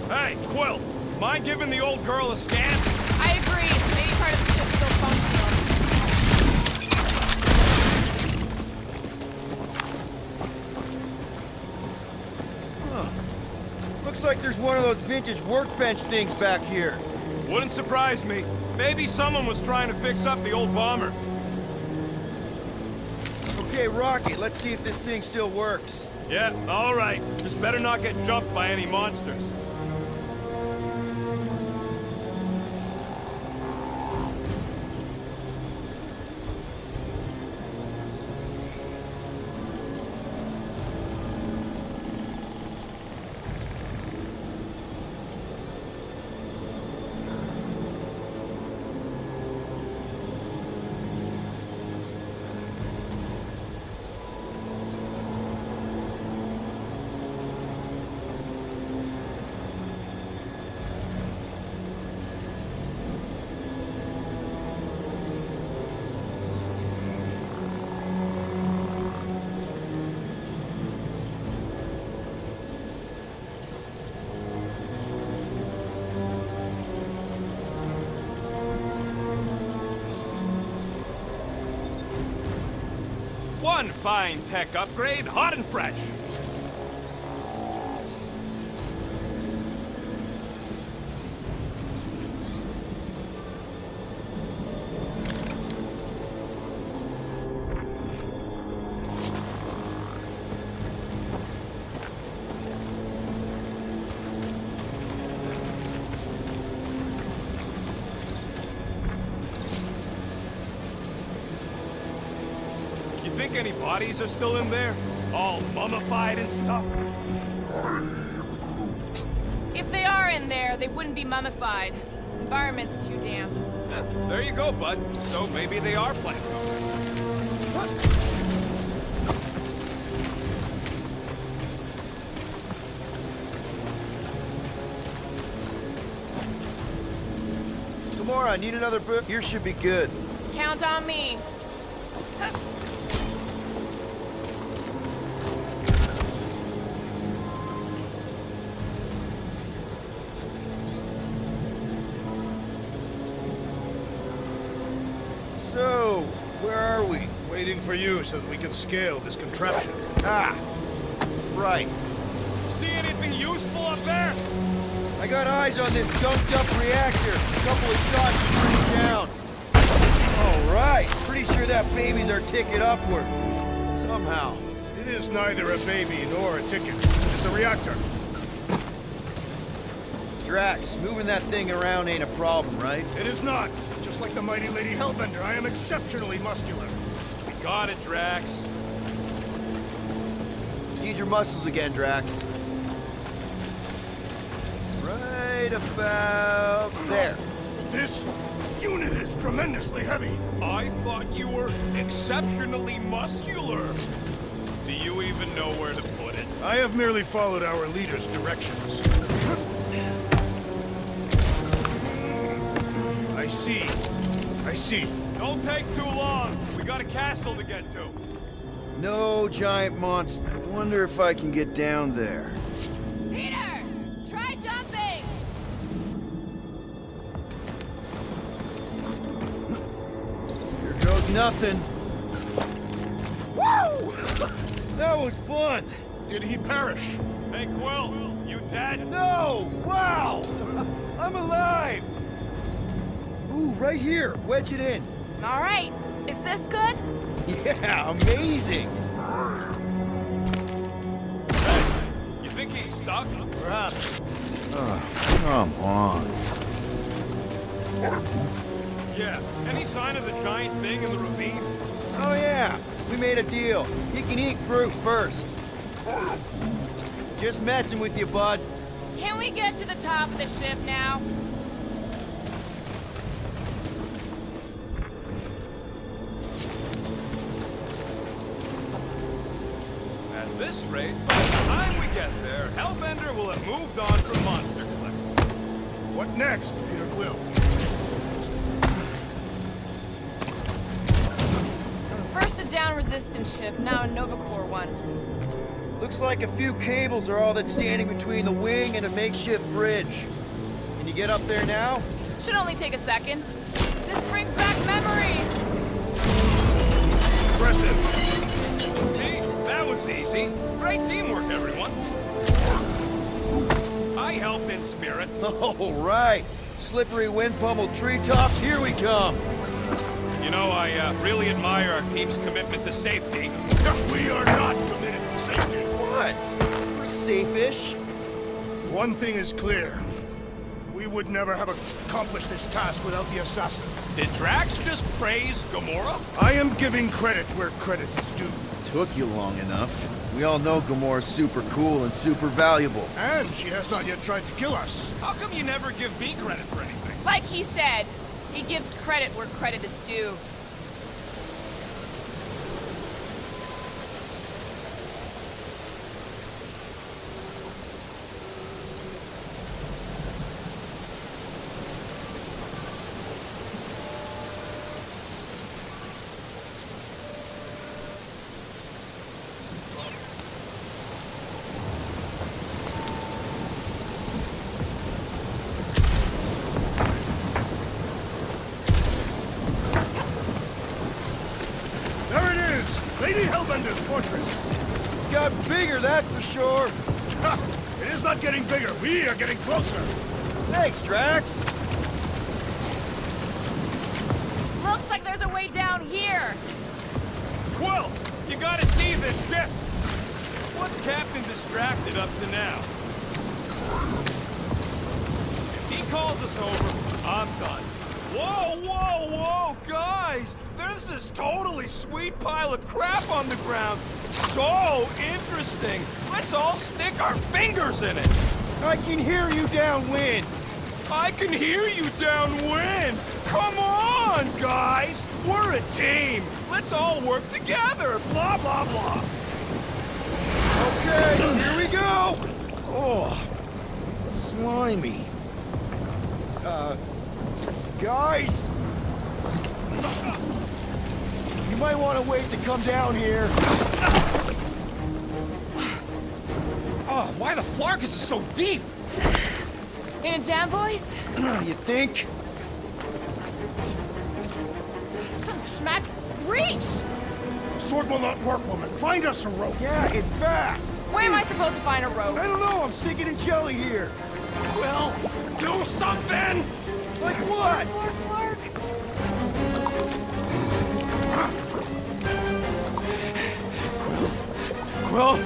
Hey, Quill, mind giving the old girl a scan? I agree. Maybe part of the ship's still functional. Looks like there's one of those vintage workbench things back here. Wouldn't surprise me. Maybe someone was trying to fix up the old bomber. Okay, Rocky, let's see if this thing still works. Yeah, all right. Just better not get jumped by any monsters. One fine tech upgrade, hot and fresh. You think any bodies are still in there? All mummified and stuff? If they are in there, they wouldn't be mummified. Environment's too damp. Yeah, there you go, bud. So maybe they are playing. Gamora, need another book? Here should be good. Count on me. So, where are we? Waiting for you so that we can scale this contraption. Ah, right. See anything useful up there? I got eyes on this dunked-up reactor. A couple of shots should bring it down. All right. Pretty sure that baby's our ticket upward. Somehow. It is neither a baby nor a ticket. It's a reactor. Drax, moving that thing around ain't a problem, right? It is not. Just like the mighty Lady Hellbender, I am exceptionally muscular. We got it, Drax. Need your muscles again, Drax. Right about there. This unit is tremendously heavy. I thought you were exceptionally muscular. Do you even know where to put it? I have merely followed our leader's directions. I see. Don't take too long. We got a castle to get to. No giant monster. I wonder if I can get down there. Peter! Try jumping! Here goes nothing. Woo! That was fun. Did he perish? Hey, Quill, you dead? No! Wow! I'm alive! Ooh, right here. Wedge it in. All right. Is this good? Yeah, amazing. You think he's stuck? Perhaps. Come on. Yeah. Any sign of the giant thing in the ravine? Oh yeah, we made a deal. You can eat fruit first. Just messing with you, bud. Can we get to the top of the ship now? At this rate, by the time we get there, Hellbender will have moved on from Monster Collector. What next, Peter Quill? First a down resistance ship, now a Nova Corps one. Looks like a few cables are all that's standing between the wing and a makeshift bridge. Can you get up there now? Should only take a second. This brings back memories. Impressive. See? That was easy. Great teamwork, everyone. I helped in spirit. All right. Slippery wind pummeled treetops, here we come. You know, I really admire our team's commitment to safety. We are not committed to safety. What? We're safe-ish. One thing is clear. We would never have accomplished this task without the assassin. Did Drax just praise Gamora? I am giving credit where credit is due. Took you long enough. We all know Gamora's super cool and super valuable. And she has not yet tried to kill us. How come you never give me credit for anything? Like he said, he gives credit where credit is due. There it is! Lady Hellbender's fortress! It's got bigger, that's for sure. Ha! It is not getting bigger. We are getting closer. Thanks, Drax. Looks like there's a way down here. Quill, you gotta see this ship. What's Captain Distracted up to now? If he calls us over, I'm done. Whoa, whoa, whoa, guys! There's this totally sweet pile of crap on the ground. So interesting. Let's all stick our fingers in it. I can hear you downwind. I can hear you downwind. Come on, guys. We're a team. Let's all work together. Blah, blah, blah. Okay, here we go. Oh, slimy. Guys. You might want to wait to come down here. Oh, why the Flarkus is so deep? In a jam, boys? You think? Some schmack. Reach! The sword will not work, woman. Find us a rope. Yeah, and fast. Where am I supposed to find a rope? I don't know, I'm sinking in jelly here. Well, do something! Like what? Flark, Quill?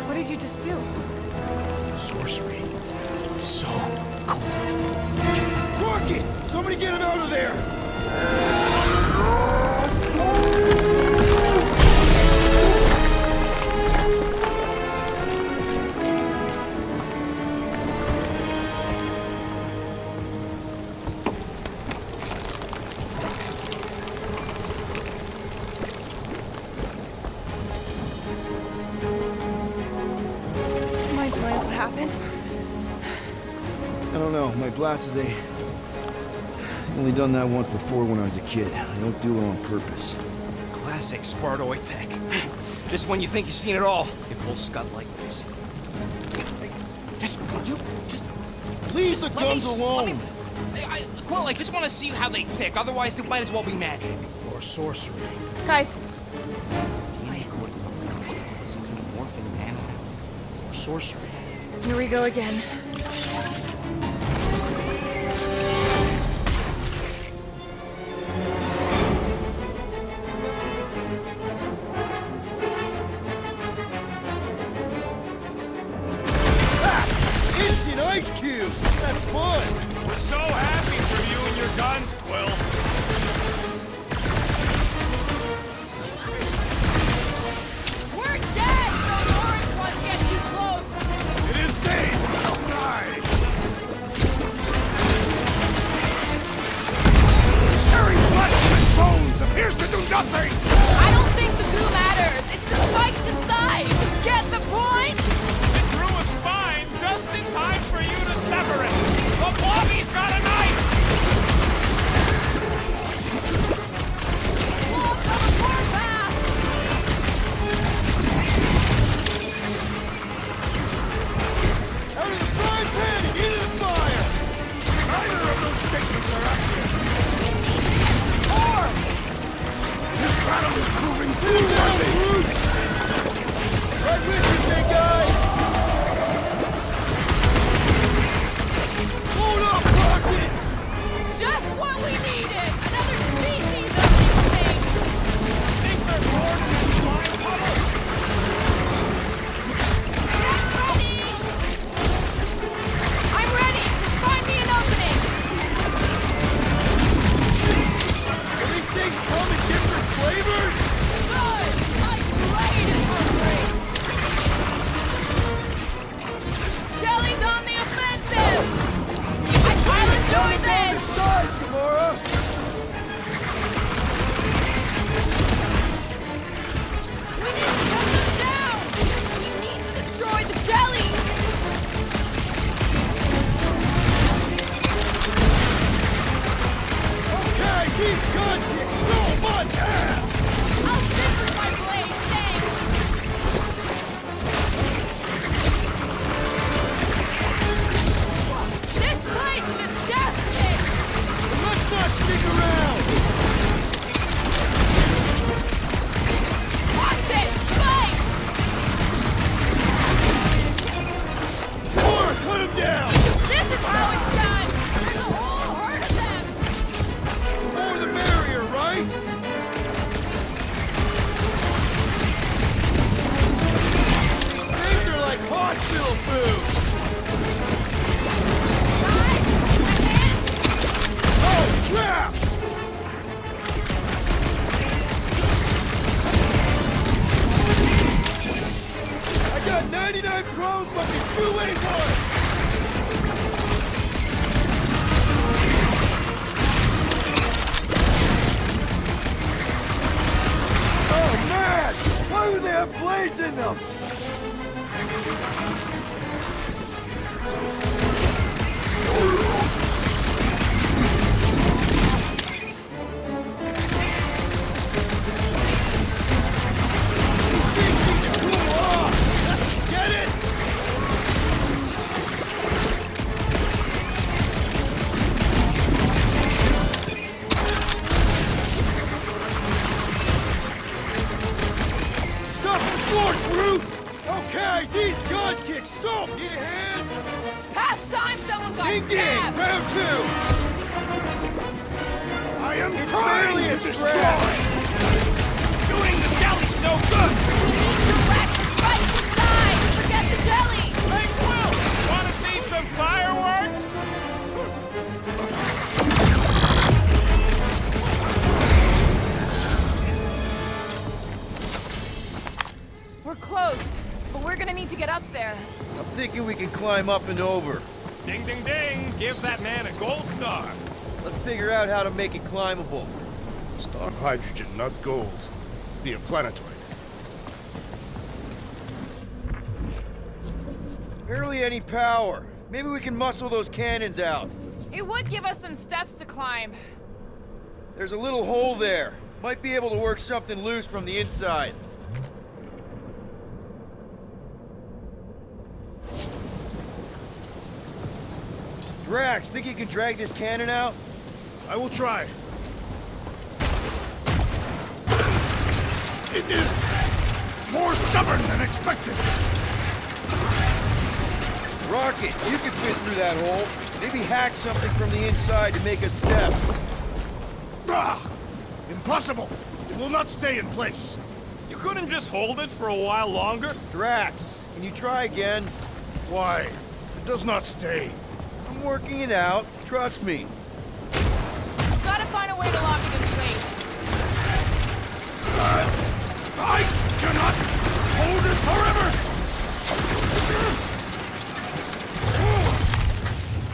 What did you just do? Sorcery. So cold. Rocket! Somebody get him out of there! Mind telling us what happened? I don't know. My blast is only done that once before when I was a kid. I don't do it on purpose. Classic Spartoid tech. Just when you think you've seen it all, it pulls scut like this. Just, Leave the let guns me, alone! Quill, I just want to see how they tick. Otherwise, it might as well be magic. Or sorcery. Guys, DNA code. Some kind of morphing animal. Or sorcery. here we go again. Instant ice cube! That's fun! We're so happy for you and your guns, Quill. We're dead! Those orange ones get too close! It is they who shall die! Tearing flesh from its bones appears to do nothing! I don't think the goo matters. It's the spikes inside. Get the point? It threw a spine just in time for you to sever it. The Blobby's got a knife! 99 pros, but it's too late for it! Oh man! Why would they have blades in them? Get it! Stop the sword, brute! Okay, these guns kick salt! Need a hand? Past time someone got Ding ding! stabbed! Round two! I am It's trying barely to a destroy! scratch. Doing the jelly's no good! We need direct fight inside! Forget the jelly! Hey, Quill! Wanna see some fireworks? We're close, but we're gonna need to get up there. I'm thinking we can climb up and over. Ding, ding, ding! Give that man a gold star! Let's figure out how to make it climbable. Star of hydrogen, not gold. Be a planetoid. Barely any power. Maybe we can muscle those cannons out. It would give us some steps to climb. There's a little hole there. Might be able to work something loose from the inside. Drax, think you can drag this cannon out? I will try. It is more stubborn than expected. Rocket, you can fit through that hole. Maybe hack something from the inside to make us steps. Ah! Impossible! It will not stay in place. You couldn't just hold it for a while longer? Drax, can you try again? Why? It does not stay. I'm working it out. Trust me. We've gotta find a way to lock it in place. I cannot hold it forever!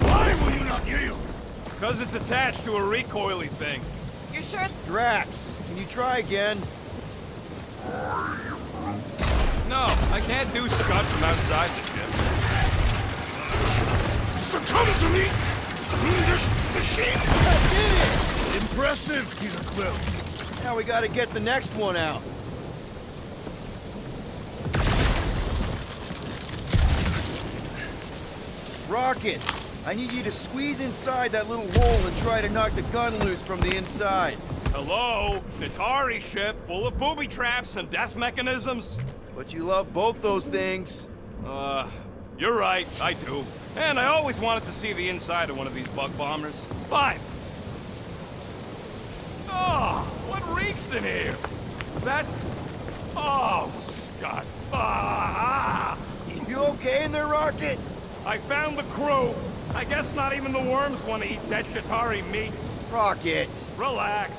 Why will you not yield? Because it's attached to a recoily thing. You're sure? Drax, can you try again? No, I can't do Scud from outside the ship. Succumb to me, fiendish machine! I did it! Impressive, Peter Quill. Now we gotta get the next one out. Rocket, I need you to squeeze inside that little hole and try to knock the gun loose from the inside. Hello? Shatari ship full of booby traps and death mechanisms? But you love both those things. You're right, I do. And I always wanted to see the inside of one of these bug bombers. Fine. Oh, what reeks in here? That's... Oh, Scott. Ah! You okay in there, Rocket? I found the crew. I guess not even the worms want to eat dead Shatari meat. Rocket. Relax.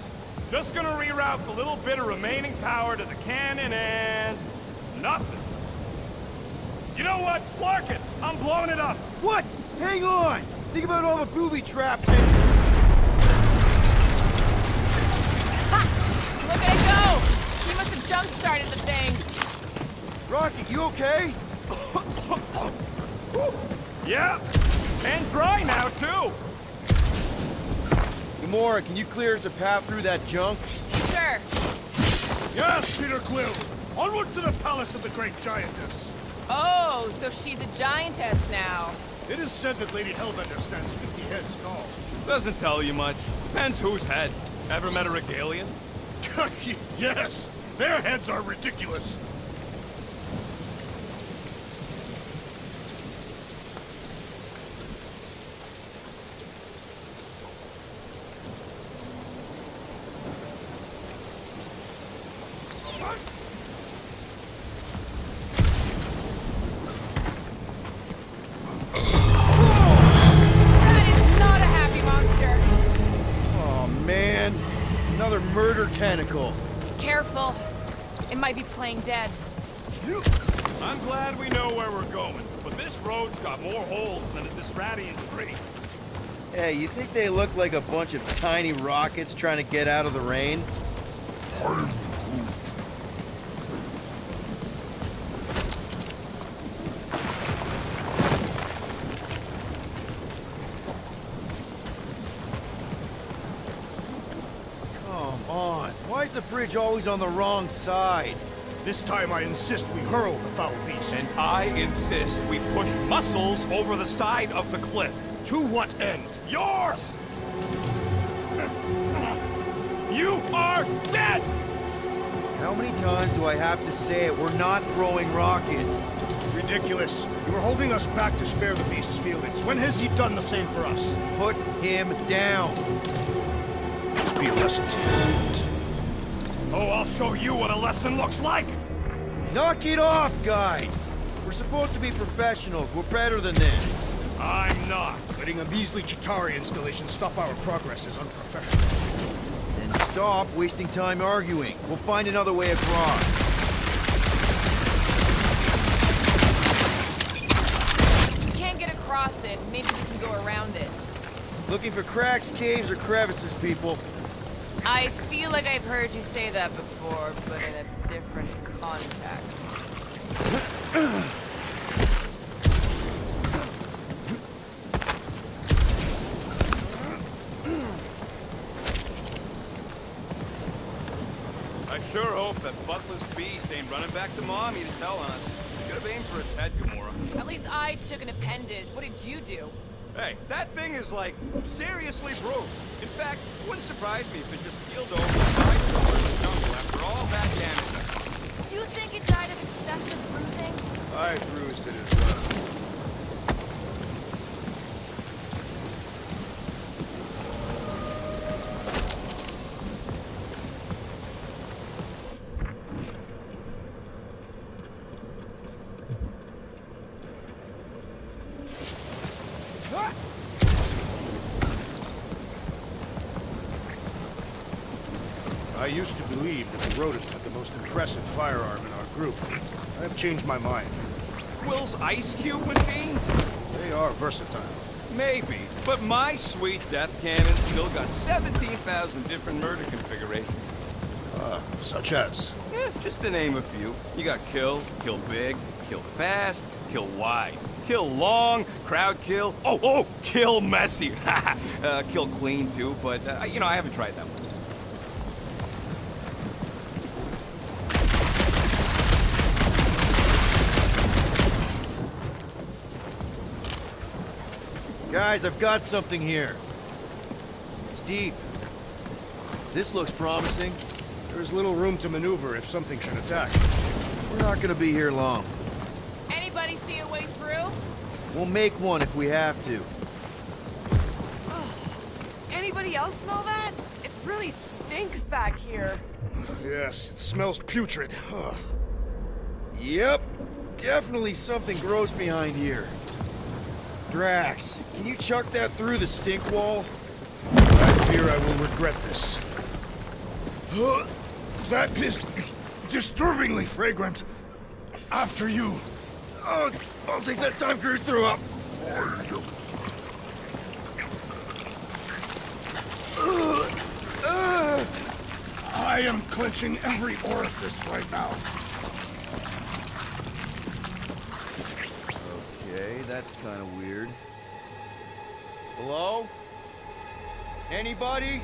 Just gonna reroute the little bit of remaining power to the cannon and... nothing. You know what? Clark it! I'm blowing it up! What? Hang on! Think about all the booby traps and... Ha! Look at it go! He must have jump-started the thing. Rocket, you okay? Yeah! And dry now, too! Gamora, can you clear us a path through that junk? Sure. Yes, Peter Quill. Onward to the palace of the great giantess. Oh, so she's a giantess now. It is said that Lady Hellbender stands 50 heads tall. Doesn't tell you much. Depends whose head. Ever met a regalian? Yes, their heads are ridiculous. That is not a happy monster. Oh, man. Another murder tentacle. Careful. It might be playing dead. You I'm glad we know where we're going, but this road's got more holes than a Disradian tree. Hey, you think they look like a bunch of tiny rockets trying to get out of the rain? I'm Come on. Why is the bridge always on the wrong side? This time I insist we hurl the foul beast. And I insist we push Muscles over the side of the cliff. To what end? Yours! You are dead! How many times do I have to say it? We're not throwing rockets. Ridiculous. You were holding us back to spare the beast's feelings. When has he done the same for us? Put him down. Just be a lesson to you. Oh, I'll show you what a lesson looks like! Knock it off, guys! We're supposed to be professionals. We're better than this. I'm not. Letting a measly Chitauri installation stop our progress is unprofessional. Then stop wasting time arguing. We'll find another way across. We can't get across it. Maybe we can go around it. Looking for cracks, caves, or crevices, people. I feel like I've heard you say that before, but in a different context. I sure hope that buttless beast ain't running back to Mommy to tell on us. Could have aimed for its head, Gamora. At least I took an appendage. What did you do? Hey, that thing is, like, seriously bruised. In fact, it wouldn't surprise me if it just keeled over and died somewhere in the jungle after all that damage. You think it died of excessive bruising? I bruised it as well. I used to believe that the rodent had the most impressive firearm in our group. I have changed my mind. Quill's ice cube machines? They are versatile. Maybe, but my sweet death cannon still got 17,000 different murder configurations. Such as? Just to name a few. You got kill, kill big, kill fast, kill wide, kill long, crowd kill, kill messy. Kill clean too, but, you know, I haven't tried that one. Guys, I've got something here. It's deep. This looks promising. There is little room to maneuver if something should attack. We're not gonna be here long. Anybody see a way through? We'll make one if we have to. Anybody else smell that? It really stinks back here. Yes, it smells putrid. Ugh. Yep, definitely something gross behind here. Drax, can you chuck that through the stink wall? I fear I will regret this. That is disturbingly fragrant. After you. Oh, it smells like that time Groot threw up. I am clenching every orifice right now. Okay, that's kind of weird. Hello? Anybody?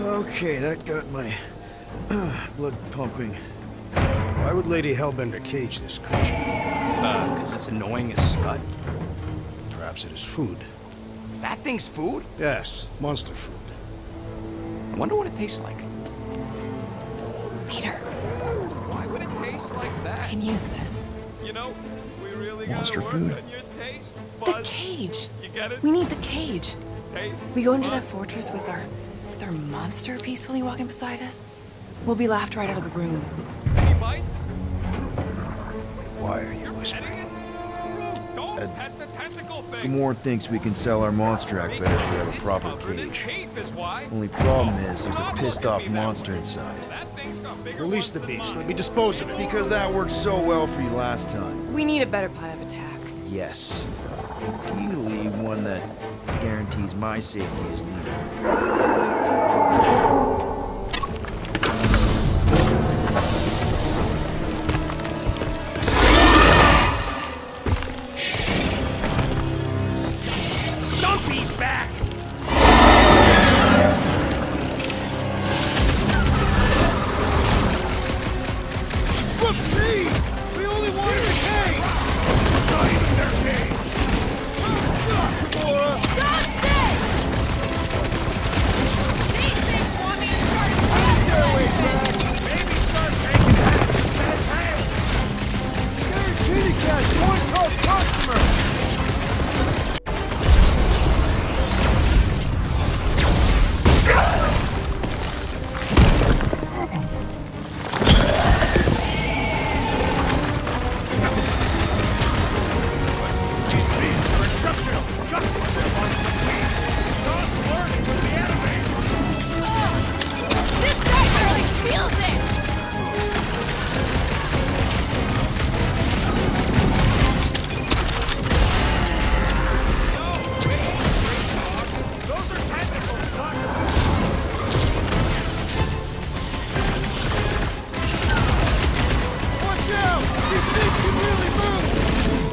Okay, that got my blood pumping. Why would Lady Hellbender cage this creature? Because it's annoying as scud. Perhaps it is food. That thing's food? Yes, monster food. I wonder what it tastes like. Peter, Why would it taste like I that? can use this. You know, we really Monster gotta work food. on your taste The buds. cage. You get it? We need the cage. Taste We go into that buds. fortress with our monster peacefully walking beside us. We'll be laughed right out of the room. Any bites? Why are you Petting whispering? it? Root, don't pet the tentacle Gamorrean thinks we can sell our monster act better if we have a proper cage. Only problem is, there's a pissed off monster inside. Release the beast. Let me dispose of it. Because that worked so well for you last time. We need a better plan of attack. Yes. Ideally, one that guarantees my safety as leader. Stumpy's back! Look, please! We only wanted a cage! It's not even their cage! Dodge this! These things want me to start tackling. Maybe start taking heads instead of tails! Scared kitty cat's one tough customer! These beasts are exceptional! Just what they want to be! Stop learning from the anime! This guy really feels it! Those are tentacles, not watch out! These things can really move!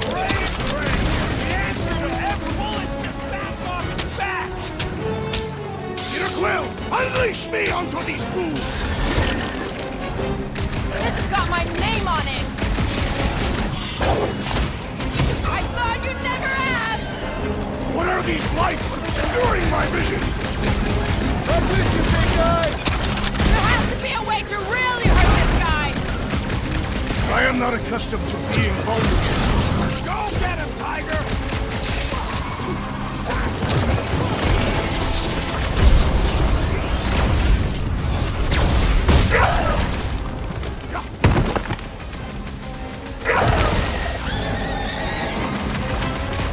Spray and pray! The answer to every bullet is to bounce off its back! Peter Quill, unleash me onto these fools! This has got my name on it! I thought you'd never ask! What are these lights obscuring my vision? I'm with you, big guy! There has to be a way to really hurt this guy! I am not accustomed to being vulnerable. Go get him, Tiger!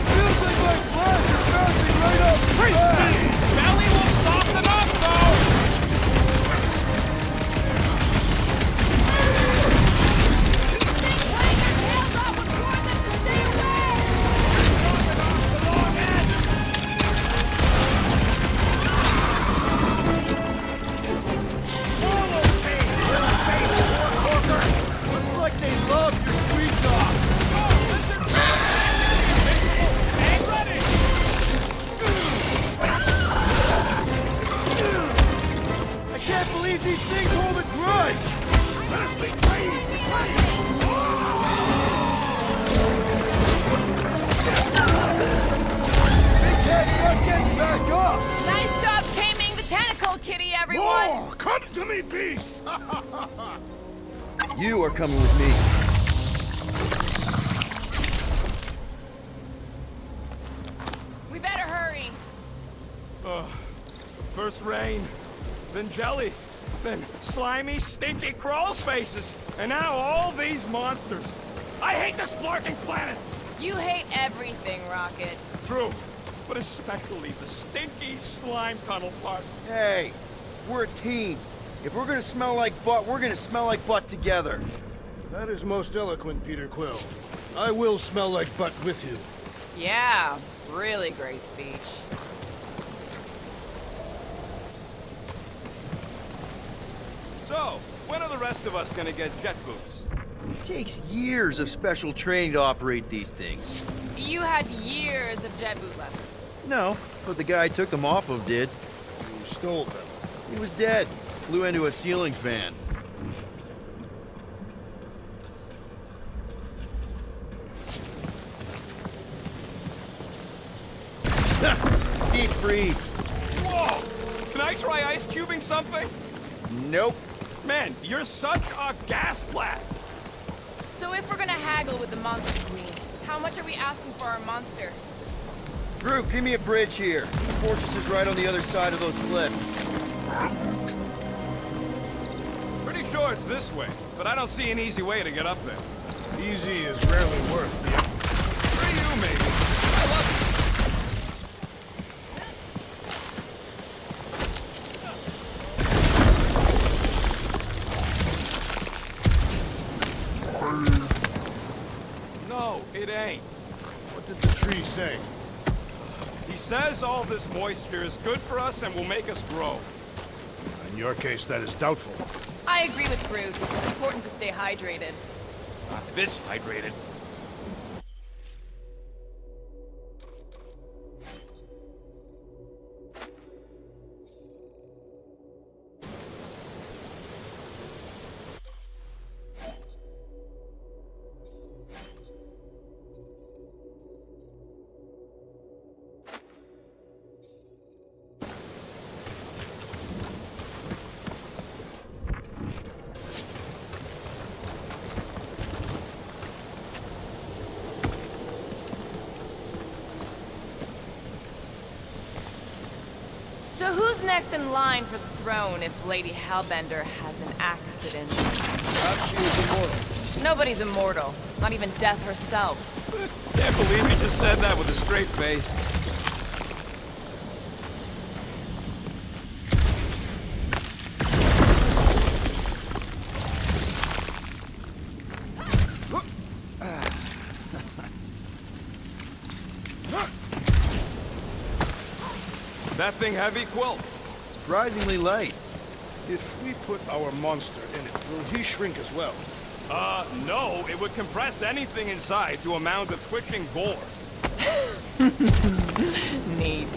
Feels like my glass are bouncing right off the back. Belly will soften up, though! Playing their tails off would warn them to stay away! Swallow pain, little face warhawker! Looks like they love your sweet talk. Hang ready! I can't believe these things hold a grudge! Let us be praised! Big cat's not getting back up! Nice job taming the tentacle kitty, everyone! More! Come to me, beast! You are coming with me. We better hurry. First rain, then jelly, then slimy, stinky crawl spaces, and now all these monsters. I hate this flarking planet! You hate everything, Rocket. True, but especially the stinky slime tunnel part. Hey, we're a team. If we're gonna smell like butt, we're gonna smell like butt together. That is most eloquent, Peter Quill. I will smell like butt with you. Yeah, really great speech. So, when are the rest of us gonna get jet boots? It takes years of special training to operate these things. You had years of jet boot lessons. No, but the guy I took them off of did. You stole them. He was dead. Flew into a ceiling fan. Deep freeze. Whoa! Can I try ice cubing something? Nope. Man, you're such a gas flat! So if we're gonna haggle with the Monster Queen, how much are we asking for our monster? Group, give me a bridge here. The fortress is right on the other side of those cliffs. Pretty sure it's this way, but I don't see an easy way to get up there. Easy is rarely worth the effort. For you, maybe. I love It ain't. What did the tree say? He says all this moisture is good for us and will make us grow. In your case, that is doubtful. I agree with Groot. It's important to stay hydrated. Not this hydrated. So who's next in line for the throne if Lady Hellbender has an accident? Perhaps she is immortal. Nobody's immortal. Not even death herself. Can't believe you just said that with a straight face. That thing heavy, Quill? Surprisingly light. If we put our monster in it, will he shrink as well? No. It would compress anything inside to a mound of twitching gore. Neat.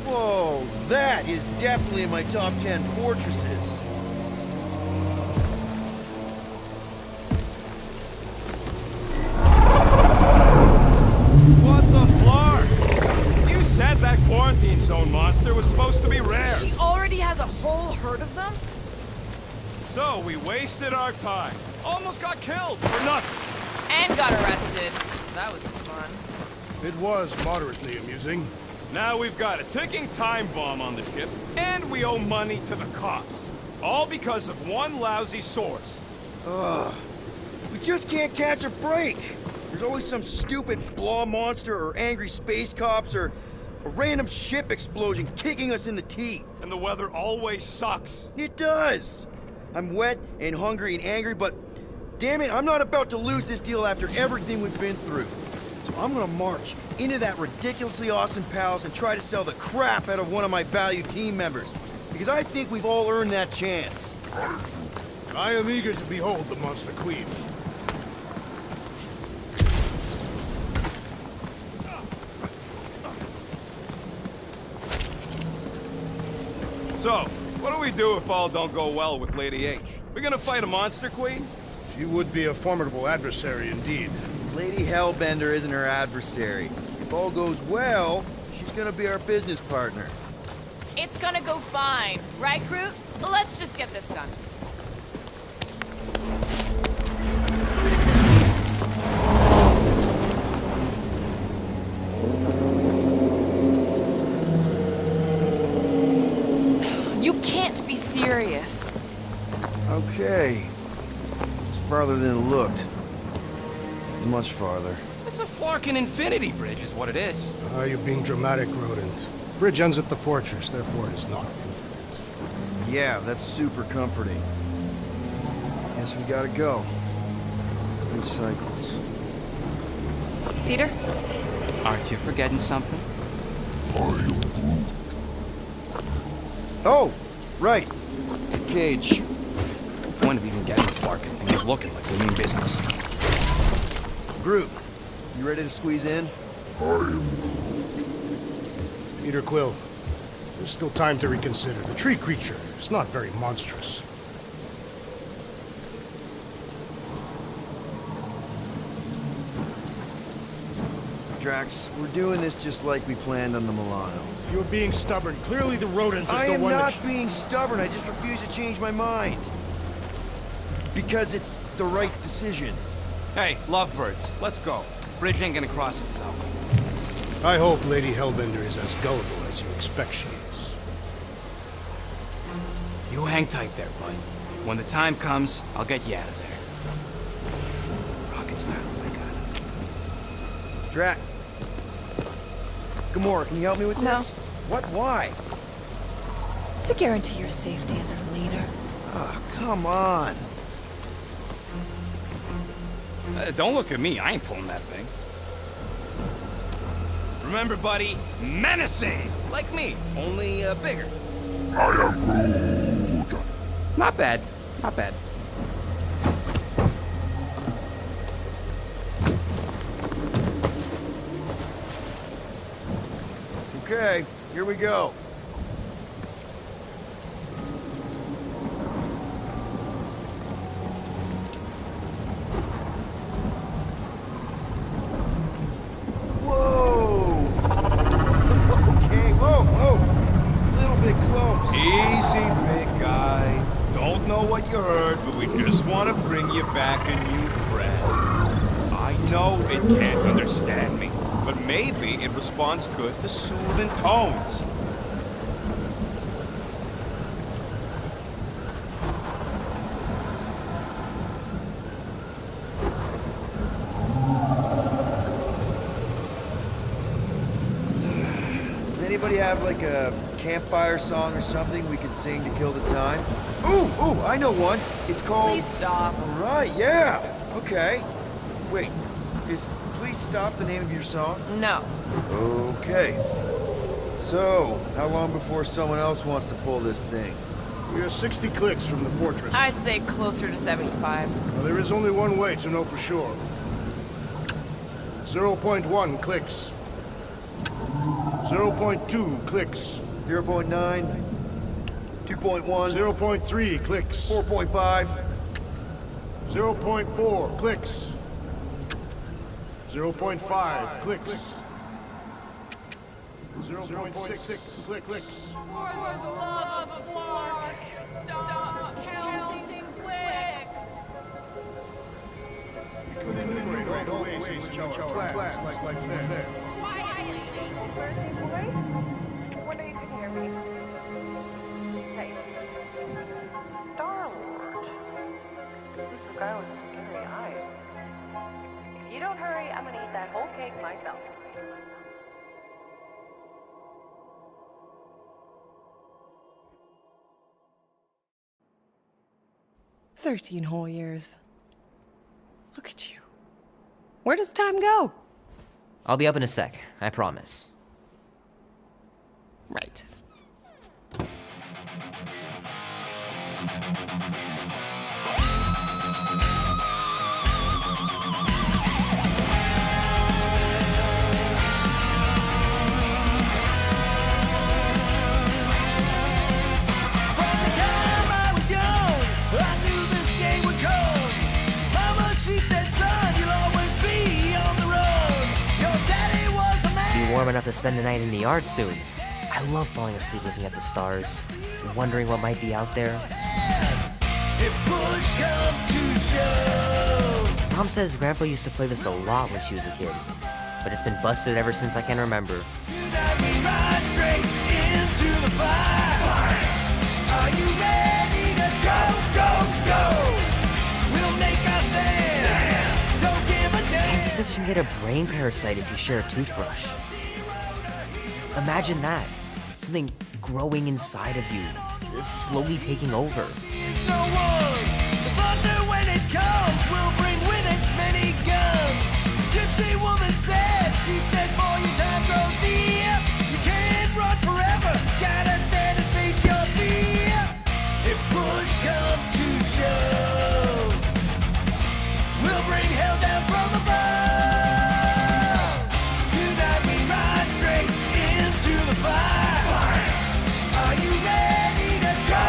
Whoa, that is definitely in my top 10 fortresses. What the flark? You said that quarantine zone monster was supposed to be rare. She already has a whole herd of them? So we wasted our time. Almost got killed for nothing. And got arrested. That was fun. It was moderately amusing. Now we've got a ticking time bomb on the ship, and we owe money to the cops. All because of one lousy source. We just can't catch a break. There's always some stupid blah monster or angry space cops or a random ship explosion kicking us in the teeth. And the weather always sucks. It does. I'm wet and hungry and angry, but damn it, I'm not about to lose this deal after everything we've been through. So I'm gonna march into that ridiculously awesome palace and try to sell the crap out of one of my valued team members. Because I think we've all earned that chance. I am eager to behold the Monster Queen. So, what do we do if all don't go well with Lady H? We gonna fight a monster queen? She would be a formidable adversary indeed. Lady Hellbender isn't her adversary. If all goes well, she's gonna be our business partner. It's gonna go fine. Right, Groot? Let's just get this done. You can't be serious. Okay. It's farther than it looked. Much farther. It's a flarkin' infinity bridge is what it is. You're being dramatic, Rodent. Bridge ends at the fortress, therefore it is not infinite. Yeah, that's super comforting. Guess we gotta go. In cycles. Peter? Aren't you forgetting something? Oh, right. Cage. The point of even getting the flarkin' thing is looking like we mean business. Groot, you ready to squeeze in? Peter Quill, there's still time to reconsider. The tree creature is not very monstrous. Drax, we're doing this just like we planned on the Milano. You're being stubborn. Clearly the rodent is I the am one not that... being stubborn, I just refuse to change my mind. Because it's the right decision. Hey, lovebirds, let's go. Bridge ain't gonna cross itself. I hope Lady Hellbender is as gullible as you expect she is. You hang tight there, bud. When the time comes, I'll get you out of there. Rocket style if I got it. Drax. Gamora, can you help me with No. this? What? Why? To guarantee your safety as our leader. Oh, come on. Don't look at me, I ain't pulling that thing. Remember, buddy, menacing! Like me, only bigger. I am Groot. Not bad, not bad. Okay, here we go. Whoa! Okay, whoa! A little bit close. Easy, big guy. Don't know what you heard, but we just want to bring you back a new friend. I know it can't understand me, but maybe it responds good to soothing tones. Does anybody have like a campfire song or something we could sing to kill the time? Ooh, I know one. It's called... Please stop. All right, yeah. Okay. Wait, is Please Stop the name of your song? No. Okay. So, how long before someone else wants to pull this thing? We are 60 clicks from the fortress. I'd say closer to 75. Now, there is only one way to know for sure. 0.1 clicks. 0.2 clicks. 0.9, 2.1, 0.3 clicks. 4.5. 0.4 clicks. 0.5 clicks. 0.6 clicks. For the love of Clark, stop counting clicks. We could enumerate all the ways in which our plans like fair. Wonder you can hear me. Hey. Star-Lord. Who's the guy with the scary eyes? If you don't hurry, I'm gonna eat that whole cake myself. "13 whole years. Look at you. Where does time go?" I'll be up in a sec, I promise. Right. Warm enough to spend the night in the yard soon. I love falling asleep looking at the stars, wondering what might be out there. If push comes to shove. Mom says Grandpa used to play this a lot when she was a kid, but it's been busted ever since I can remember. Tonight we ride straight into the fire. Are you ready to go? We'll make our stand. Don't give a damn. And he says you can get a brain parasite if you share a toothbrush. Imagine that. Something growing inside of you, slowly taking over. It's no one. The thunder when it comes will bring with it many guns. Gypsy woman said, she said, boy, your time grows near. You can't run forever, gotta stand and face your fear. If push comes to shove, we'll bring hell down from above. Tonight we ride straight into the fire. Are you ready to go?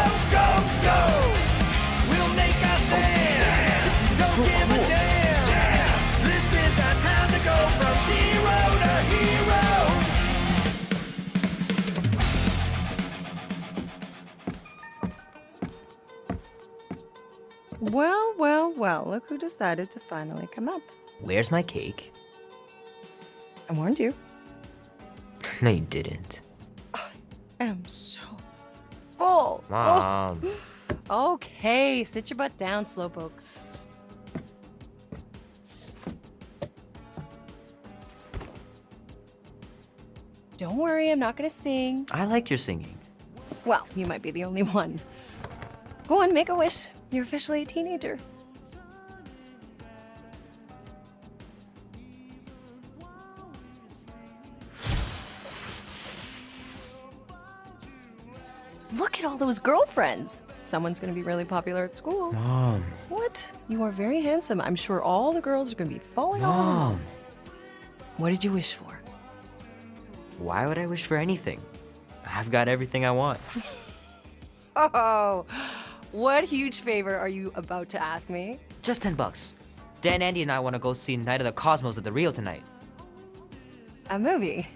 We'll make our stand. This is so Don't give cool. a damn. This is our time to go from zero to hero. Well, look who decided to finally come up. Where's my cake? I warned you. No, you didn't. I am so full. Mom. Okay, sit your butt down, Slowpoke. Don't worry, I'm not gonna sing. I liked your singing. Well, you might be the only one. Go on, make a wish. You're officially a teenager. Look at all those girlfriends. Someone's gonna be really popular at school. Mom. What? You are very handsome. I'm sure all the girls are gonna be falling all over Mom. you. What did you wish for? Why would I wish for anything? I've got everything I want. Oh, what huge favor are you about to ask me? Just $10. Dan, Andy, and I want to go see Night of the Cosmos at the Rio tonight. A movie?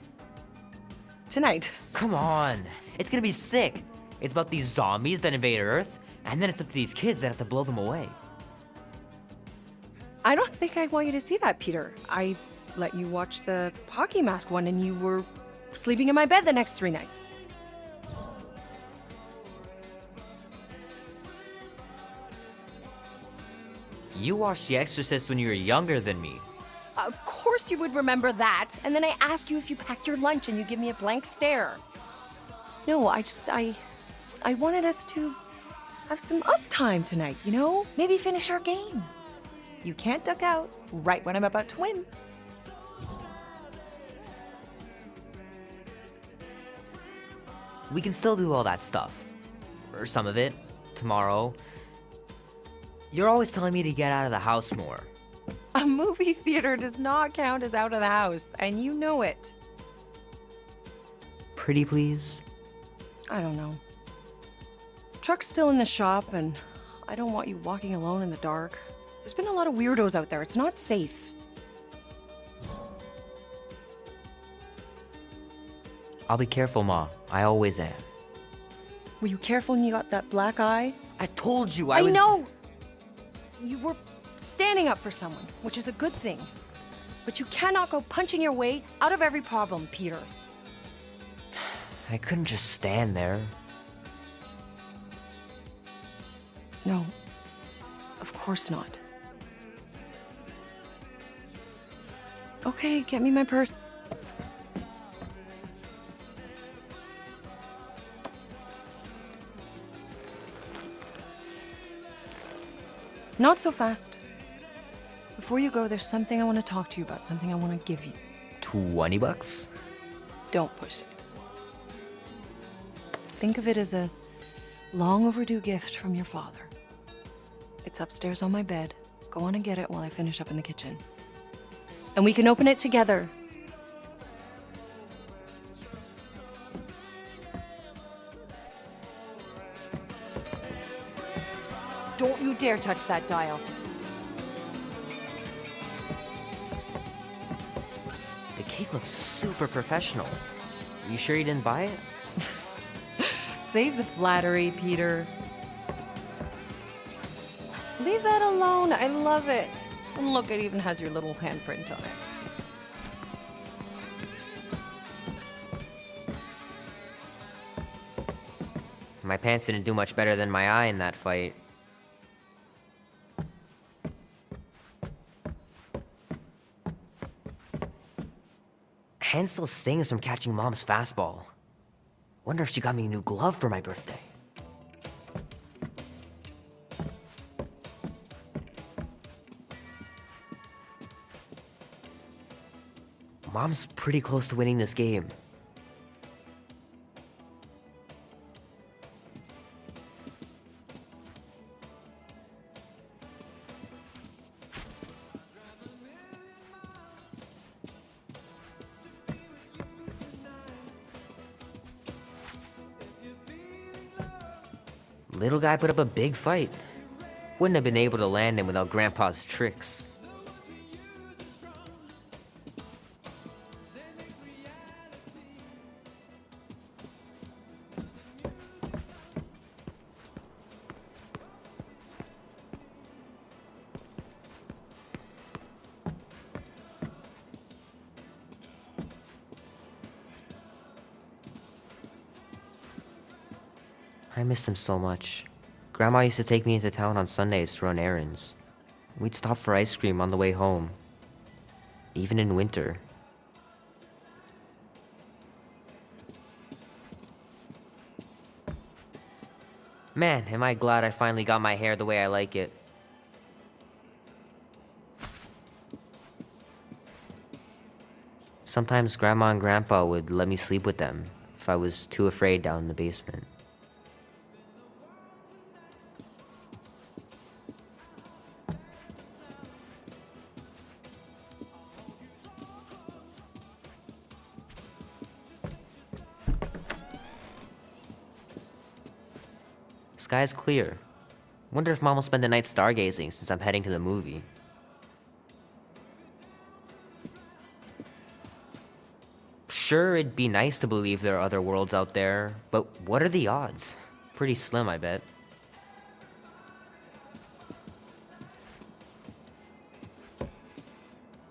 Tonight? Come on. It's gonna be sick. It's about these zombies that invade Earth, and then it's up to these kids that have to blow them away. I don't think I want you to see that, Peter. I let you watch the hockey mask one and you were sleeping in my bed the next 3 nights. You watched The Exorcist when you were younger than me. Of course you would remember that. And then I ask you if you packed your lunch and you give me a blank stare. No, I wanted us to have some us time tonight, you know? Maybe finish our game. You can't duck out right when I'm about to win. We can still do all that stuff. Or some of it. Tomorrow. You're always telling me to get out of the house more. A movie theater does not count as out of the house, and you know it. Pretty please? I don't know. Truck's still in the shop, and I don't want you walking alone in the dark. There's been a lot of weirdos out there. It's not safe. I'll be careful, Ma. I always am. Were you careful when you got that black eye? I told you I was- know! You were standing up for someone, which is a good thing. But you cannot go punching your way out of every problem, Peter. I couldn't just stand there. No. Of course not. Okay, get me my purse. Not so fast. Before you go, there's something I want to talk to you about, something I want to give you. $20? Don't push it. Think of it as a long overdue gift from your father. It's upstairs on my bed. Go on and get it while I finish up in the kitchen. And we can open it together. Don't you dare touch that dial. The cake looks super professional. You sure you didn't buy it? Save the flattery, Peter. Leave that alone. I love it. And look, it even has your little handprint on it. My pants didn't do much better than my eye in that fight. Hand still stings from catching Mom's fastball. Wonder if she got me a new glove for my birthday. Mom's pretty close to winning this game. Little guy put up a big fight. Wouldn't have been able to land him without Grandpa's tricks. I missed him so much. Grandma used to take me into town on Sundays to run errands. We'd stop for ice cream on the way home. Even in winter. Man, am I glad I finally got my hair the way I like it. Sometimes Grandma and Grandpa would let me sleep with them if I was too afraid down in the basement. Sky's clear. Wonder if Mom will spend the night stargazing since I'm heading to the movie. Sure, it'd be nice to believe there are other worlds out there, but what are the odds? Pretty slim, I bet.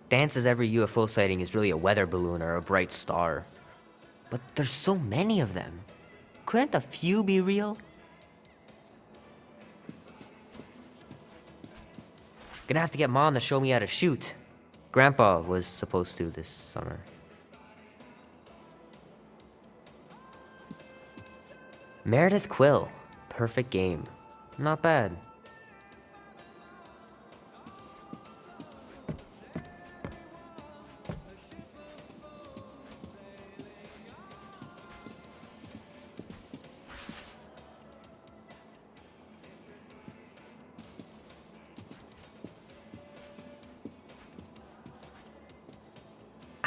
Dan says every UFO sighting is really a weather balloon or a bright star. But there's so many of them. Couldn't a few be real? Gonna have to get Mom to show me how to shoot. Grandpa was supposed to this summer. Meredith Quill. Perfect game. Not bad.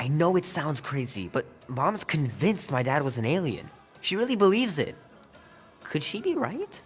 I know it sounds crazy, but Mom's convinced my dad was an alien. She really believes it. Could she be right?